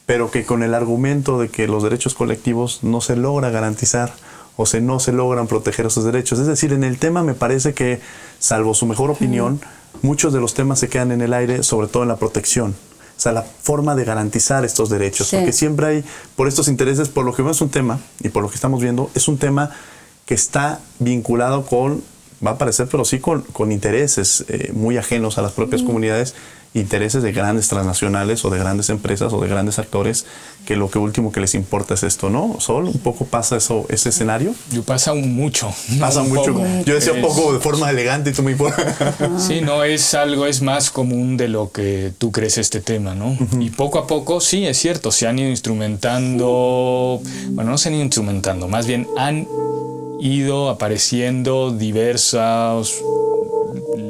pero que con el argumento de que los derechos colectivos no se logra garantizar o no se logran proteger esos derechos. Es decir, en el tema me parece que, salvo su mejor opinión, muchos de los temas se quedan en el aire, sobre todo en la protección. O sea, la forma de garantizar estos derechos. Porque siempre hay, por estos intereses, por lo que vemos un tema, y por lo que estamos viendo, es un tema que está vinculado con, va a parecer, pero sí con intereses muy ajenos a las propias comunidades, intereses de grandes transnacionales o de grandes empresas o de grandes actores, que lo que último que les importa es esto, ¿no? Sol, ¿un poco pasa ese escenario? Pasa mucho. Pasa mucho. Yo decía un poco de forma elegante y tú me importas. Sí, no, es más común de lo que tú crees este tema, ¿no? Y poco a poco, sí, es cierto, se han ido instrumentando, bueno, no se han ido instrumentando, más bien han ido apareciendo diversas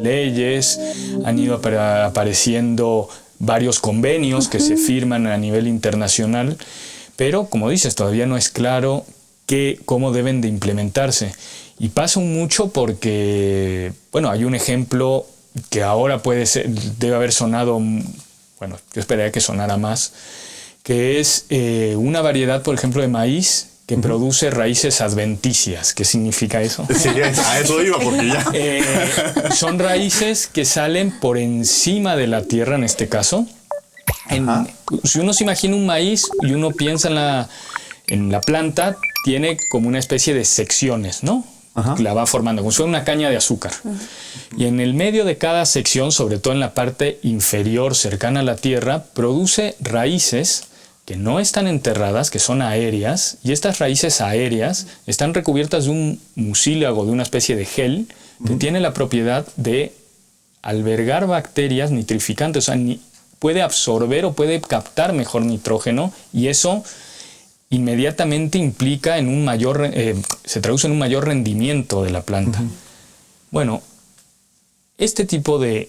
leyes, han ido apareciendo varios convenios que se firman a nivel internacional, pero como dices, todavía no es claro cómo deben de implementarse. Y pasa mucho porque, bueno, hay un ejemplo que ahora debe haber sonado, bueno, yo esperaría que sonara más, que es una variedad, por ejemplo, de maíz que produce raíces adventicias. ¿Qué significa eso? Sí, a eso iba, porque ya... Son raíces que salen por encima de la tierra, en este caso. Si uno se imagina un maíz y uno piensa en la planta, tiene como una especie de secciones, ¿no? La va formando, como si fuera una caña de azúcar. Y en el medio de cada sección, sobre todo en la parte inferior, cercana a la tierra, produce raíces que no están enterradas, que son aéreas, y estas raíces aéreas están recubiertas de un mucílago, de una especie de gel, que tiene la propiedad de albergar bacterias nitrificantes, o sea, puede absorber o puede captar mejor nitrógeno, y eso inmediatamente implica en un mayor, se traduce en un mayor rendimiento de la planta. Bueno, este tipo de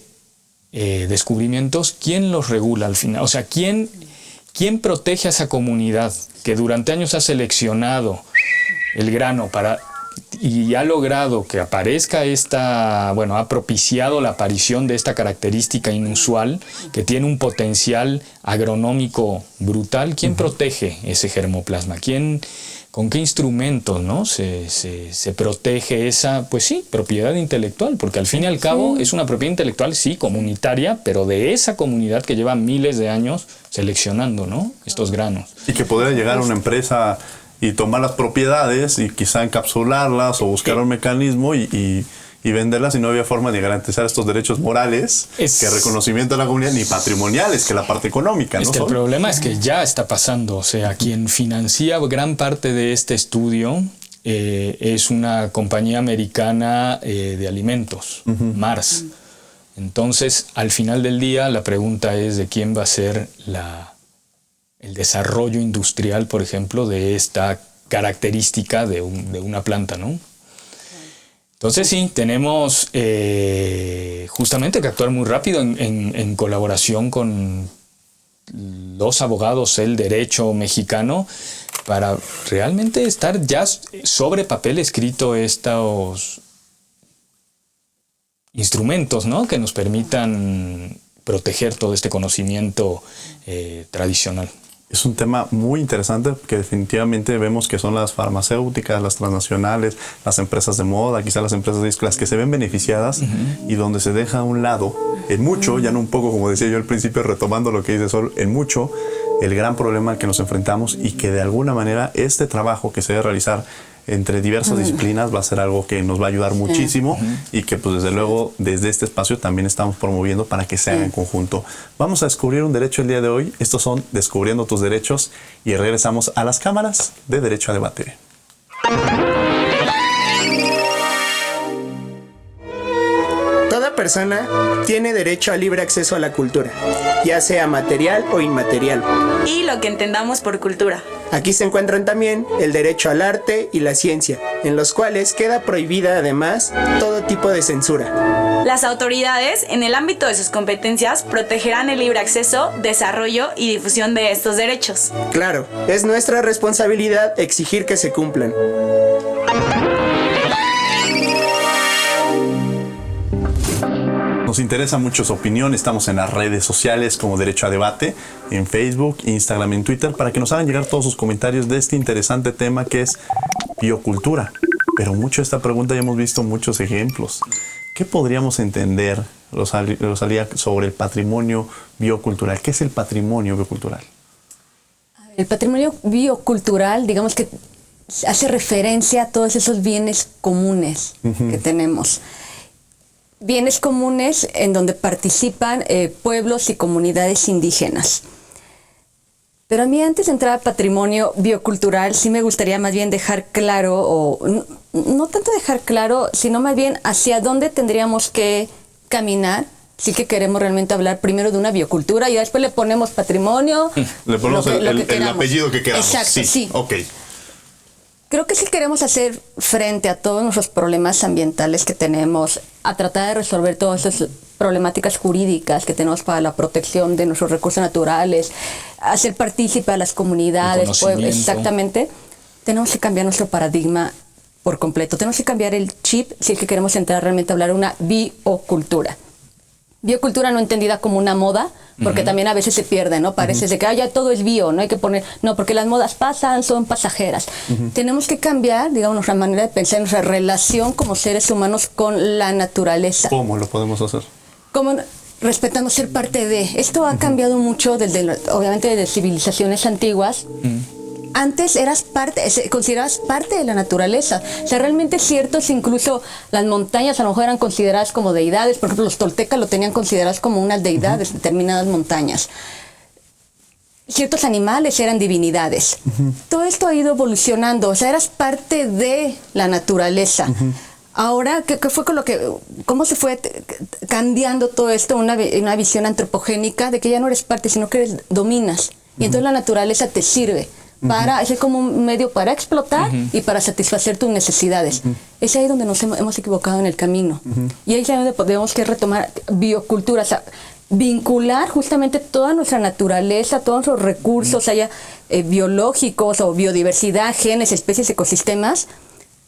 descubrimientos, ¿quién los regula al final? O sea, ¿quién protege a esa comunidad que durante años ha seleccionado el grano y ha logrado que aparezca ha propiciado la aparición de esta característica inusual que tiene un potencial agronómico brutal? ¿Quién protege ese germoplasma? ¿Con qué instrumentos, no? se protege esa, pues sí, propiedad intelectual? Porque al fin y al cabo es una propiedad intelectual, sí, comunitaria, pero de esa comunidad que lleva miles de años seleccionando, ¿no?, estos granos. Y que podría llegar a una empresa y tomar las propiedades y quizá encapsularlas o buscar un mecanismo y venderlas, y no había forma de garantizar estos derechos morales, que reconocimiento de la comunidad, ni patrimoniales, que la parte económica, ¿no? El problema es que ya está pasando. O sea, quien financia gran parte de este estudio es una compañía americana de alimentos, Mars. Entonces, al final del día, la pregunta es de quién va a ser el desarrollo industrial, por ejemplo, de esta característica de una planta, ¿no? Entonces sí, tenemos justamente que actuar muy rápido en colaboración con los abogados del derecho mexicano para realmente estar ya sobre papel escrito estos instrumentos, ¿no?, que nos permitan proteger todo este conocimiento tradicional. Es un tema muy interesante porque definitivamente vemos que son las farmacéuticas, las transnacionales, las empresas de moda, quizás las empresas de las que se ven beneficiadas y donde se deja a un lado, en mucho, ya no un poco, como decía yo al principio, retomando lo que dice Sol, en mucho, el gran problema al que nos enfrentamos, y que de alguna manera este trabajo que se debe realizar entre diversas disciplinas va a ser algo que nos va a ayudar muchísimo y que pues desde luego desde este espacio también estamos promoviendo para que se haga en conjunto. Vamos a descubrir un derecho el día de hoy. Estos son Descubriendo tus Derechos, y regresamos a las cámaras de Derecho a Debate. Toda persona tiene derecho a libre acceso a la cultura, ya sea material o inmaterial. Y lo que entendamos por cultura. Aquí se encuentran también el derecho al arte y la ciencia, en los cuales queda prohibida además todo tipo de censura. Las autoridades, en el ámbito de sus competencias, protegerán el libre acceso, desarrollo y difusión de estos derechos. Claro, es nuestra responsabilidad exigir que se cumplan. Nos interesa mucho su opinión. Estamos en las redes sociales como Derecho a Debate, en Facebook, Instagram, en Twitter, para que nos hagan llegar todos sus comentarios de este interesante tema que es biocultura. Pero mucho de esta pregunta ya hemos visto muchos ejemplos. ¿Qué podríamos entender, Rosalía, sobre el patrimonio biocultural? ¿Qué es el patrimonio biocultural? El patrimonio biocultural, digamos que hace referencia a todos esos bienes comunes que tenemos. Bienes comunes en donde participan pueblos y comunidades indígenas. Pero a mí, antes de entrar al patrimonio biocultural, sí me gustaría más bien dejar claro, o no tanto dejar claro, sino más bien hacia dónde tendríamos que caminar. Sí que queremos realmente hablar primero de una biocultura y después le ponemos patrimonio. Le ponemos el apellido que queramos. Exacto, sí. Ok. Creo que si queremos hacer frente a todos nuestros problemas ambientales que tenemos, a tratar de resolver todas esas problemáticas jurídicas que tenemos para la protección de nuestros recursos naturales, hacer partícipe a las comunidades, exactamente, tenemos que cambiar nuestro paradigma por completo. Tenemos que cambiar el chip si es que queremos entrar realmente a hablar de una biocultura. Biocultura no entendida como una moda Porque también a veces se pierde, ¿no? Parece de que ya todo es bio, no hay que poner... No, porque las modas pasan, son pasajeras. Tenemos que cambiar, digamos, nuestra manera de pensar, nuestra relación como seres humanos con la naturaleza. ¿Cómo lo podemos hacer? Como respetando ser parte de... Esto ha cambiado mucho obviamente desde civilizaciones antiguas. Antes considerabas parte de la naturaleza. O sea, realmente ciertos, incluso las montañas a lo mejor eran consideradas como deidades. Por ejemplo, los toltecas lo tenían consideradas como unas deidades, determinadas montañas. Ciertos animales eran divinidades. Todo esto ha ido evolucionando. O sea, eras parte de la naturaleza. Ahora, ¿qué fue con cómo se fue cambiando todo esto? Una visión antropogénica de que ya no eres parte, sino que dominas. Y entonces la naturaleza te sirve. Es como un medio para explotar y para satisfacer tus necesidades. Es ahí donde nos hemos equivocado en el camino. Y ahí es donde podemos retomar biocultura, o sea, vincular justamente toda nuestra naturaleza, todos los recursos biológicos o biodiversidad, genes, especies, ecosistemas,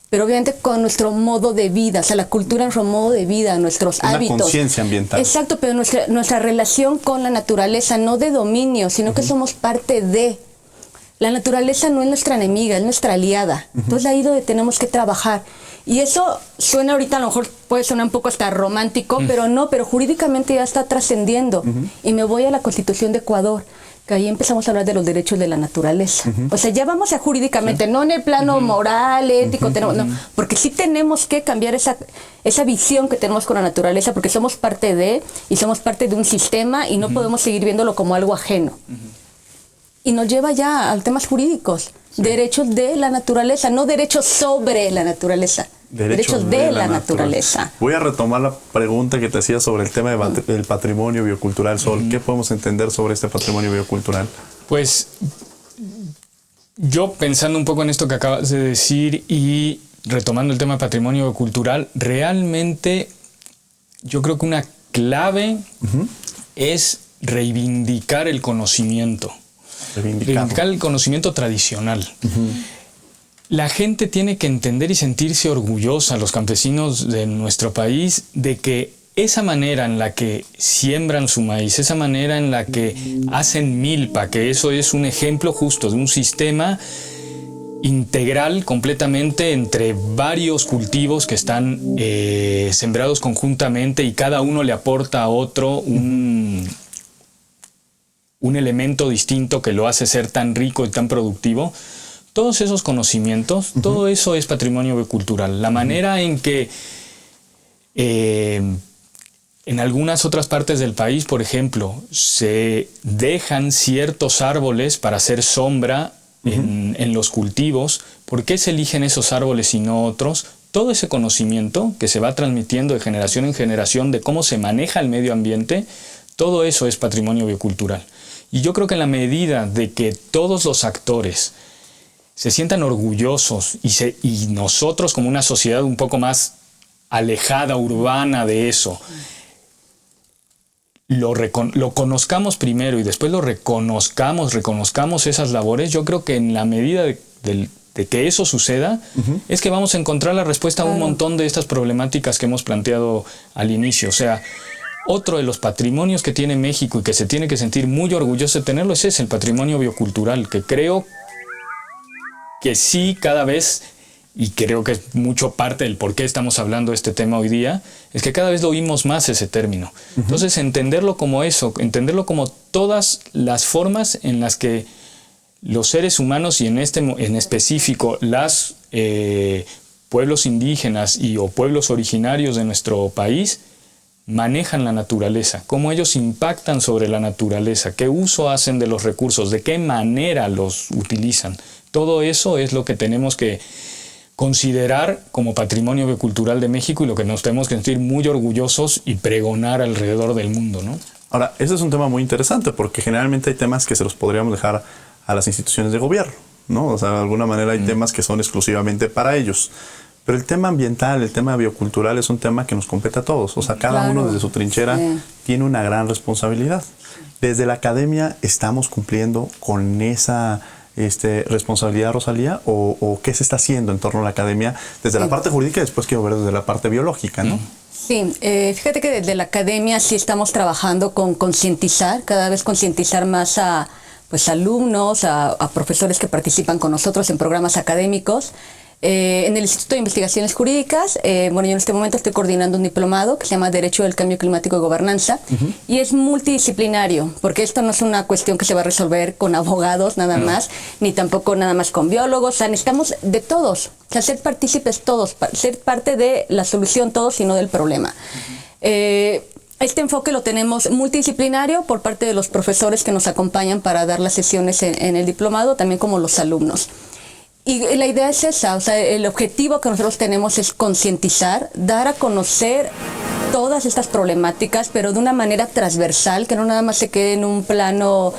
pero obviamente con nuestro modo de vida, o sea, la cultura, nuestro modo de vida, nuestros hábitos. Una conciencia ambiental. Exacto, pero nuestra relación con la naturaleza, no de dominio, sino que somos parte de... La naturaleza no es nuestra enemiga, es nuestra aliada. Entonces ahí es donde tenemos que trabajar. Y eso suena ahorita, a lo mejor puede sonar un poco hasta romántico, pero jurídicamente ya está trascendiendo. Y me voy a la Constitución de Ecuador, que ahí empezamos a hablar de los derechos de la naturaleza. O sea, ya vamos a jurídicamente, no en el plano moral, ético, no, porque sí tenemos que cambiar esa visión que tenemos con la naturaleza, porque somos parte de, y somos parte de un sistema, y no podemos seguir viéndolo como algo ajeno. Y nos lleva ya a temas jurídicos, derechos de la naturaleza, no derechos sobre la naturaleza, derechos de la naturaleza. Voy a retomar la pregunta que te hacía sobre el tema del patrimonio biocultural, Sol. ¿Qué podemos entender sobre este patrimonio biocultural? Pues yo pensando un poco en esto que acabas de decir y retomando el tema de patrimonio biocultural, realmente yo creo que una clave es reivindicar el conocimiento. Reivindicar el conocimiento tradicional. La gente tiene que entender y sentirse orgullosa, los campesinos de nuestro país, de que esa manera en la que siembran su maíz, esa manera en la que hacen milpa, que eso es un ejemplo justo de un sistema integral completamente entre varios cultivos que están sembrados conjuntamente y cada uno le aporta a otro un elemento distinto que lo hace ser tan rico y tan productivo. Todos esos conocimientos, todo eso es patrimonio biocultural. La manera en que en algunas otras partes del país, por ejemplo, se dejan ciertos árboles para hacer sombra en los cultivos. ¿Por qué se eligen esos árboles y no otros? Todo ese conocimiento que se va transmitiendo de generación en generación de cómo se maneja el medio ambiente, todo eso es patrimonio biocultural. Y yo creo que en la medida de que todos los actores se sientan orgullosos y nosotros como una sociedad un poco más alejada, urbana de eso, lo conozcamos primero y después lo reconozcamos esas labores, yo creo que en la medida de que eso suceda, es que vamos a encontrar la respuesta a un montón de estas problemáticas que hemos planteado al inicio. O sea, otro de los patrimonios que tiene México y que se tiene que sentir muy orgulloso de tenerlo es el patrimonio biocultural, que creo que sí cada vez, y creo que es mucho parte del por qué estamos hablando de este tema hoy día, es que cada vez lo oímos más ese término. Entonces entenderlo como eso, entenderlo como todas las formas en las que los seres humanos y en específico las pueblos indígenas o pueblos originarios de nuestro país manejan la naturaleza, cómo ellos impactan sobre la naturaleza, qué uso hacen de los recursos, de qué manera los utilizan. Todo eso es lo que tenemos que considerar como patrimonio biocultural de México y lo que nos tenemos que sentir muy orgullosos y pregonar alrededor del mundo, ¿no? Ahora, ese es un tema muy interesante porque generalmente hay temas que se los podríamos dejar a las instituciones de gobierno, ¿no? O sea, de alguna manera hay temas que son exclusivamente para ellos. Pero el tema ambiental, el tema biocultural es un tema que nos compete a todos. O sea, cada uno desde su trinchera tiene una gran responsabilidad. Desde la academia estamos cumpliendo con esa responsabilidad, Rosalía, o qué se está haciendo en torno a la academia desde la parte jurídica y después quiero ver desde la parte biológica, ¿no? Sí, fíjate que desde la academia sí estamos trabajando con concientizar, cada vez concientizar más a pues alumnos, a profesores que participan con nosotros en programas académicos. En el Instituto de Investigaciones Jurídicas, bueno, yo en este momento estoy coordinando un diplomado que se llama Derecho del Cambio Climático y Gobernanza, y es multidisciplinario, porque esto no es una cuestión que se va a resolver con abogados nada más, ni tampoco nada más con biólogos, o sea, necesitamos de todos, o sea, ser partícipes todos, ser parte de la solución todos y no del problema. Este enfoque lo tenemos multidisciplinario por parte de los profesores que nos acompañan para dar las sesiones en el diplomado, también como los alumnos. Y la idea es esa, o sea, el objetivo que nosotros tenemos es concientizar, dar a conocer todas estas problemáticas, pero de una manera transversal, que no nada más se quede en un plano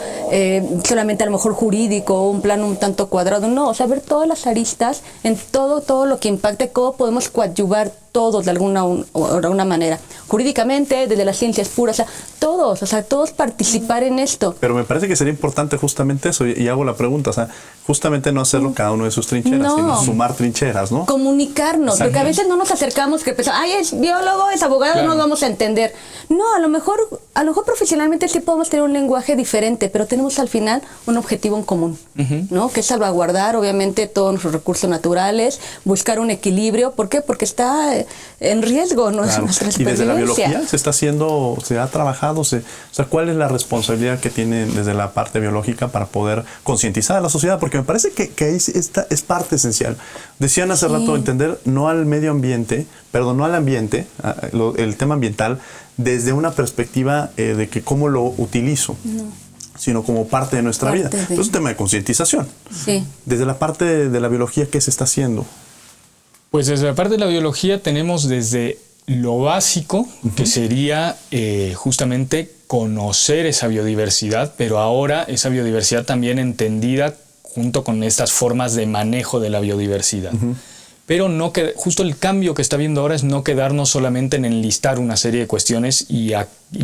solamente a lo mejor jurídico, un plano un tanto cuadrado, no, o sea, ver todas las aristas en todo lo que impacte, cómo podemos coadyuvar todos de alguna manera, jurídicamente, desde las ciencias puras, o sea, todos participar en esto. Pero me parece que sería importante justamente eso, y hago la pregunta, o sea, justamente no hacerlo cada uno de sus trincheras, sino sumar trincheras, ¿no? Comunicarnos, porque a veces no nos acercamos, que pensamos, ay, es biólogo, es abogado, claro, no nos vamos a entender. No, a lo mejor profesionalmente sí podemos tener un lenguaje diferente, pero tenemos al final un objetivo en común, ¿no? Que es salvaguardar, obviamente, todos nuestros recursos naturales, buscar un equilibrio. ¿Por qué? Porque está en riesgo, ¿no? Claro. Nuestra Y desde la supervivencia. biología se ha trabajado, o sea, ¿cuál es la responsabilidad que tienen desde la parte biológica para poder concientizar a la sociedad? Porque me parece que es parte esencial. Decían hace rato, entender no al medio ambiente, perdón, no al ambiente, el tema ambiental, desde una perspectiva de que cómo lo utilizo. Sino como parte de nuestra vida. Es un tema de concientización. Sí. Desde la parte de la biología, ¿qué se está haciendo? Pues desde la parte de la biología tenemos desde lo básico, que sería justamente conocer esa biodiversidad, pero ahora esa biodiversidad también entendida junto con estas formas de manejo de la biodiversidad. Pero justo el cambio que está viendo ahora es no quedarnos solamente en enlistar una serie de cuestiones y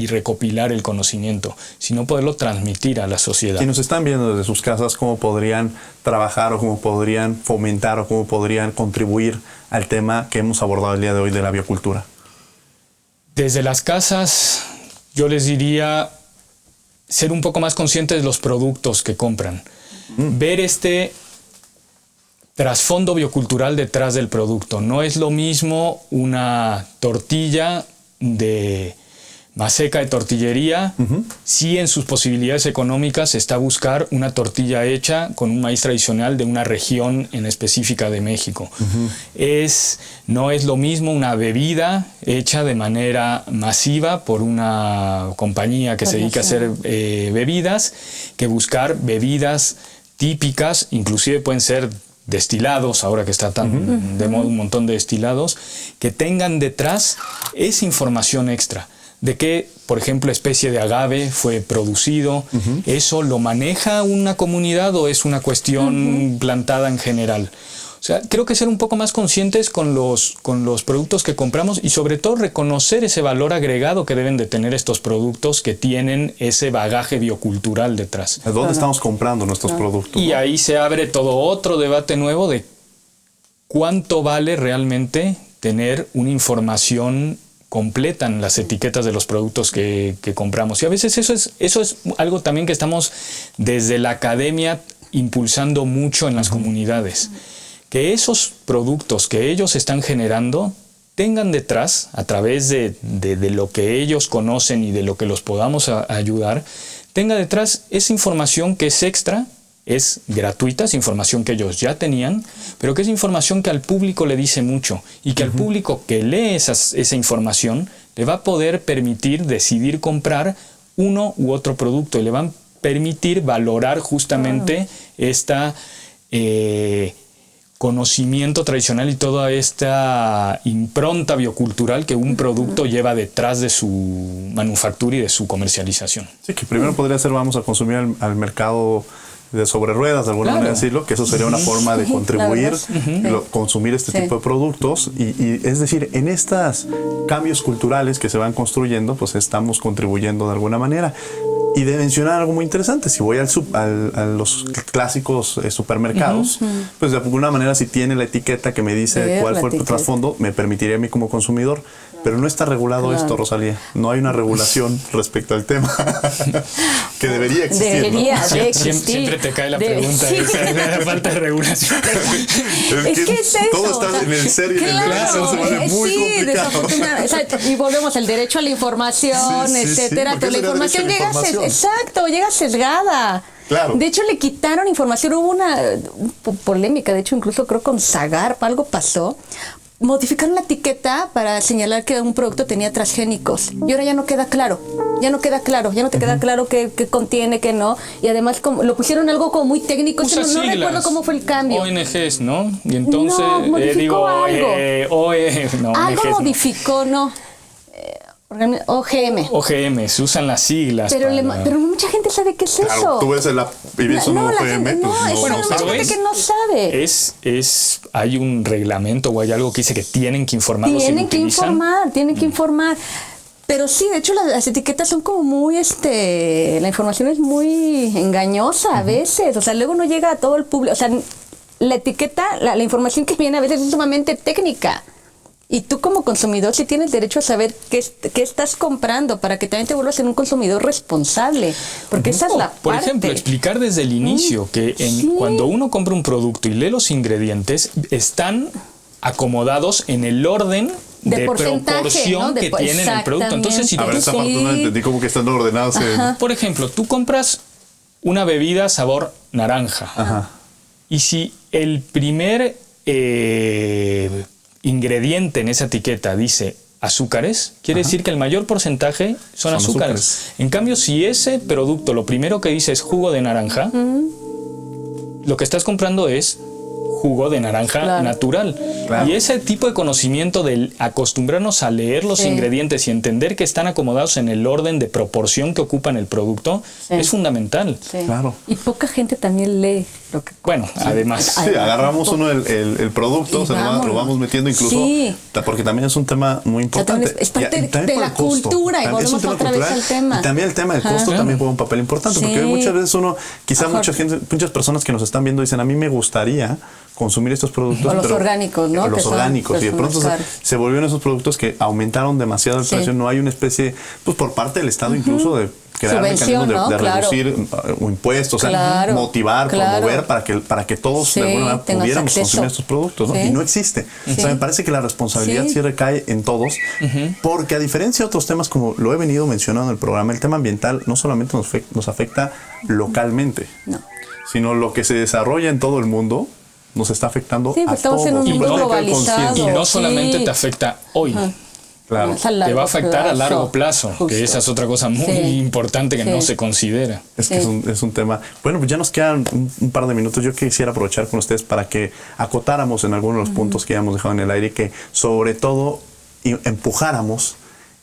recopilar el conocimiento, sino poderlo transmitir a la sociedad. Si nos están viendo desde sus casas, ¿cómo podrían trabajar o cómo podrían fomentar o cómo podrían contribuir al tema que hemos abordado el día de hoy de la biocultura? Desde las casas, yo les diría ser un poco más conscientes de los productos que compran. Ver este trasfondo biocultural detrás del producto. No es lo mismo una tortilla de Maseca de tortillería, sí en sus posibilidades económicas está buscar una tortilla hecha con un maíz tradicional de una región en específica de México. No es lo mismo una bebida hecha de manera masiva por una compañía que se dedica a hacer bebidas, que buscar bebidas típicas, inclusive pueden ser destilados, ahora que está tan de moda un montón de destilados, que tengan detrás esa información extra. De qué, por ejemplo, especie de agave fue producido, ¿eso lo maneja una comunidad o es una cuestión plantada en general? O sea, creo que ser un poco más conscientes con los productos que compramos y sobre todo reconocer ese valor agregado que deben de tener estos productos que tienen ese bagaje biocultural detrás. ¿De dónde estamos comprando nuestros productos? Y ahí se abre todo otro debate nuevo de cuánto vale realmente tener una información completa en las etiquetas de los productos que compramos. Y a veces eso es algo también que estamos desde la academia impulsando mucho en las comunidades. Que esos productos que ellos están generando tengan detrás, a través de lo que ellos conocen y de lo que los podamos ayudar, tenga detrás esa información que es extra, es gratuita, es información que ellos ya tenían, pero que es información que al público le dice mucho y que al público que lee esa información le va a poder permitir decidir comprar uno u otro producto y le va a permitir valorar justamente esta conocimiento tradicional y toda esta impronta biocultural que un producto lleva detrás de su manufactura y de su comercialización. Sí, que primero podría ser vamos a consumir al mercado de sobre ruedas, de alguna manera decirlo, que eso sería una forma de contribuir, consumir este tipo de productos y es decir, en estos cambios culturales que se van construyendo, pues estamos contribuyendo de alguna manera. Y de mencionar algo muy interesante, si voy a los clásicos supermercados, pues de alguna manera si tiene la etiqueta que me dice cuál fue el trasfondo, me permitiría a mí como consumidor. Pero no está regulado esto, Rosalía. No hay una regulación respecto al tema que debería existir. Debería de existir. Siempre te cae la pregunta de la falta de regulación. Es que es eso. Todo está en el ser y en el derecho, se vuelve muy complicado. Y volvemos al derecho a la información, etcétera. Pero la información llega sesgada. Claro. De hecho, le quitaron información. Hubo una polémica, de hecho, incluso creo con Zagarpa, algo pasó. Modificaron la etiqueta para señalar que un producto tenía transgénicos y ahora ya no queda claro, ya no te queda claro qué contiene, qué no, y además como, lo pusieron algo como muy técnico, no recuerdo cómo fue el cambio. ONGs, ¿no? Y entonces algo modificó, ¿no? OGM. Se usan las siglas. Pero mucha gente sabe qué es eso. Tú ves el app y ves un OGM. Mucha gente que no sabe. Hay un reglamento o hay algo que dice que tienen que informar. Tienen que informar. Pero sí, de hecho las etiquetas son como muy, la información es muy engañosa a veces. O sea, luego no llega a todo el público. O sea, la etiqueta, la información que viene a veces es sumamente técnica. Y tú como consumidor sí tienes derecho a saber qué estás comprando para que también te vuelvas un consumidor responsable. Porque esa es la parte. Por ejemplo, explicar desde el inicio que cuando uno compra un producto y lee los ingredientes, están acomodados en el orden de proporción, ¿no? que tiene el producto. Entonces, si esa parte no entendí cómo que están ordenados. Por ejemplo, tú compras una bebida sabor naranja. Ajá. Y si el primer ingrediente en esa etiqueta dice azúcares, quiere decir que el mayor porcentaje son azúcares. En cambio, si ese producto lo primero que dice es jugo de naranja, lo que estás comprando es jugo de naranja natural. Claro. Y ese tipo de conocimiento del acostumbrarnos a leer los ingredientes y entender que están acomodados en el orden de proporción que ocupan el producto es fundamental. Sí. Claro. Y poca gente también lee lo que... además. Sí, agarramos uno el producto, lo vamos metiendo incluso, porque también es un tema muy importante. Es parte de la cultura y volvemos otra vez al tema. Y también el tema del costo también juega un papel importante, porque muchas veces muchas personas que nos están viendo dicen, a mí me gustaría consumir estos productos. O los orgánicos, ¿no? Los orgánicos. Y de pronto se volvieron esos productos que aumentaron demasiado el precio. No hay una especie, pues por parte del Estado incluso, de crear mecanismos de reducir impuestos, motivar, promover para que todos de alguna manera pudiéramos consumir estos productos, ¿no? Y no existe. O sea, me parece que la responsabilidad sí recae en todos, porque a diferencia de otros temas, como lo he venido mencionando en el programa, el tema ambiental no solamente nos afecta localmente, sino lo que se desarrolla en todo el mundo nos está afectando a estamos todos. En un mundo globalizado. Y no solamente te afecta hoy. Claro. Te va a afectar a largo plazo, que esa es otra cosa muy importante que no se considera. Es que es un tema. Bueno, pues ya nos quedan un par de minutos. Yo quisiera aprovechar con ustedes para que acotáramos en algunos de los puntos que ya hemos dejado en el aire, que sobre todo empujáramos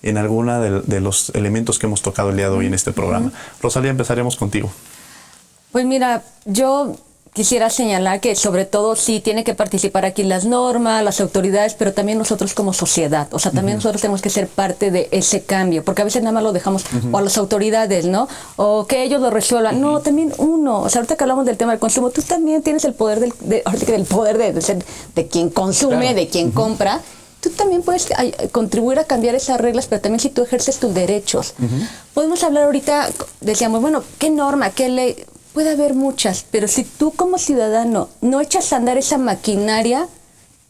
en alguna de los elementos que hemos tocado el día de hoy en este programa. Rosalía, empezaremos contigo. Pues mira, yo quisiera señalar que sobre todo sí tiene que participar aquí las normas, las autoridades, pero también nosotros como sociedad. O sea, también nosotros tenemos que ser parte de ese cambio, porque a veces nada más lo dejamos o a las autoridades, ¿no? O que ellos lo resuelvan. No, también uno. O sea, ahorita que hablamos del tema del consumo, tú también tienes el poder de quien consume, de quien compra. Tú también puedes contribuir a cambiar esas reglas, pero también si tú ejerces tus derechos. Podemos hablar ahorita, decíamos, bueno, ¿qué norma, qué ley? Puede haber muchas, pero si tú como ciudadano no echas a andar esa maquinaria,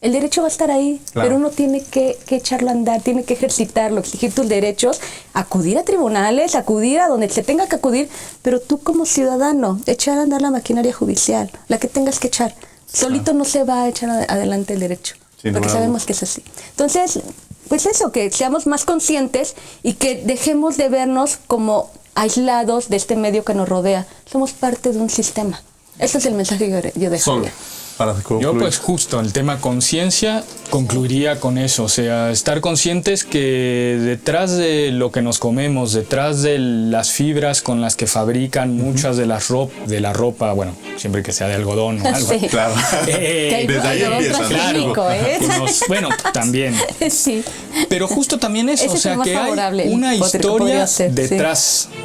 el derecho va a estar ahí, pero uno tiene que echarlo a andar, tiene que ejercitarlo, exigir tus derechos, acudir a tribunales, acudir a donde se tenga que acudir, pero tú como ciudadano, echar a andar la maquinaria judicial, la que tengas que echar. Solito no se va a echar adelante el derecho, porque sabemos que es así. Entonces, pues eso, que seamos más conscientes y que dejemos de vernos como aislados de este medio que nos rodea. Somos parte de un sistema. Ese es el mensaje que yo dejaría. para concluir? Yo pues justo el tema conciencia concluiría con eso, o sea, estar conscientes que detrás de lo que nos comemos, detrás de las fibras con las que fabrican muchas de la ropa, bueno, siempre que sea de algodón o algo. Sí. Claro. Desde ahí empieza. Claro. Bueno, también. Sí. Pero justo también eso, Ese o sea, es más que favorable, hay una podría historia ser, sí.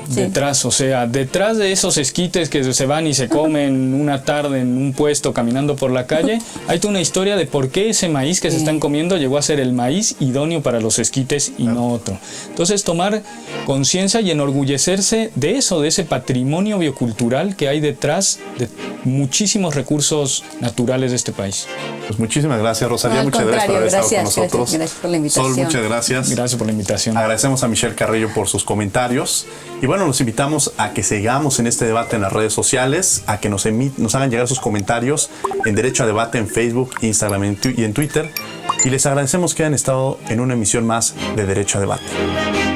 detrás, o sea, detrás de esos esquites que se van y se comen una tarde en un puesto caminando por la calle, hay toda una historia de por qué ese maíz que se están comiendo llegó a ser el maíz idóneo para los esquites y no otro. Entonces, tomar conciencia y enorgullecerse de eso, de ese patrimonio biocultural que hay detrás de muchísimos recursos naturales de este país. Pues muchísimas gracias, Rosalía. No, al muchas gracias por haber estado con contrario, nosotros. gracias por la invitación. Sol, muchas gracias. Gracias por la invitación. Agradecemos a Michelle Carrillo por sus comentarios. Y bueno, los invitamos a que sigamos en este debate en las redes sociales, a que nos hagan llegar sus comentarios en Derecho a Debate en Facebook, Instagram y en Twitter. Y les agradecemos que hayan estado en una emisión más de Derecho a Debate.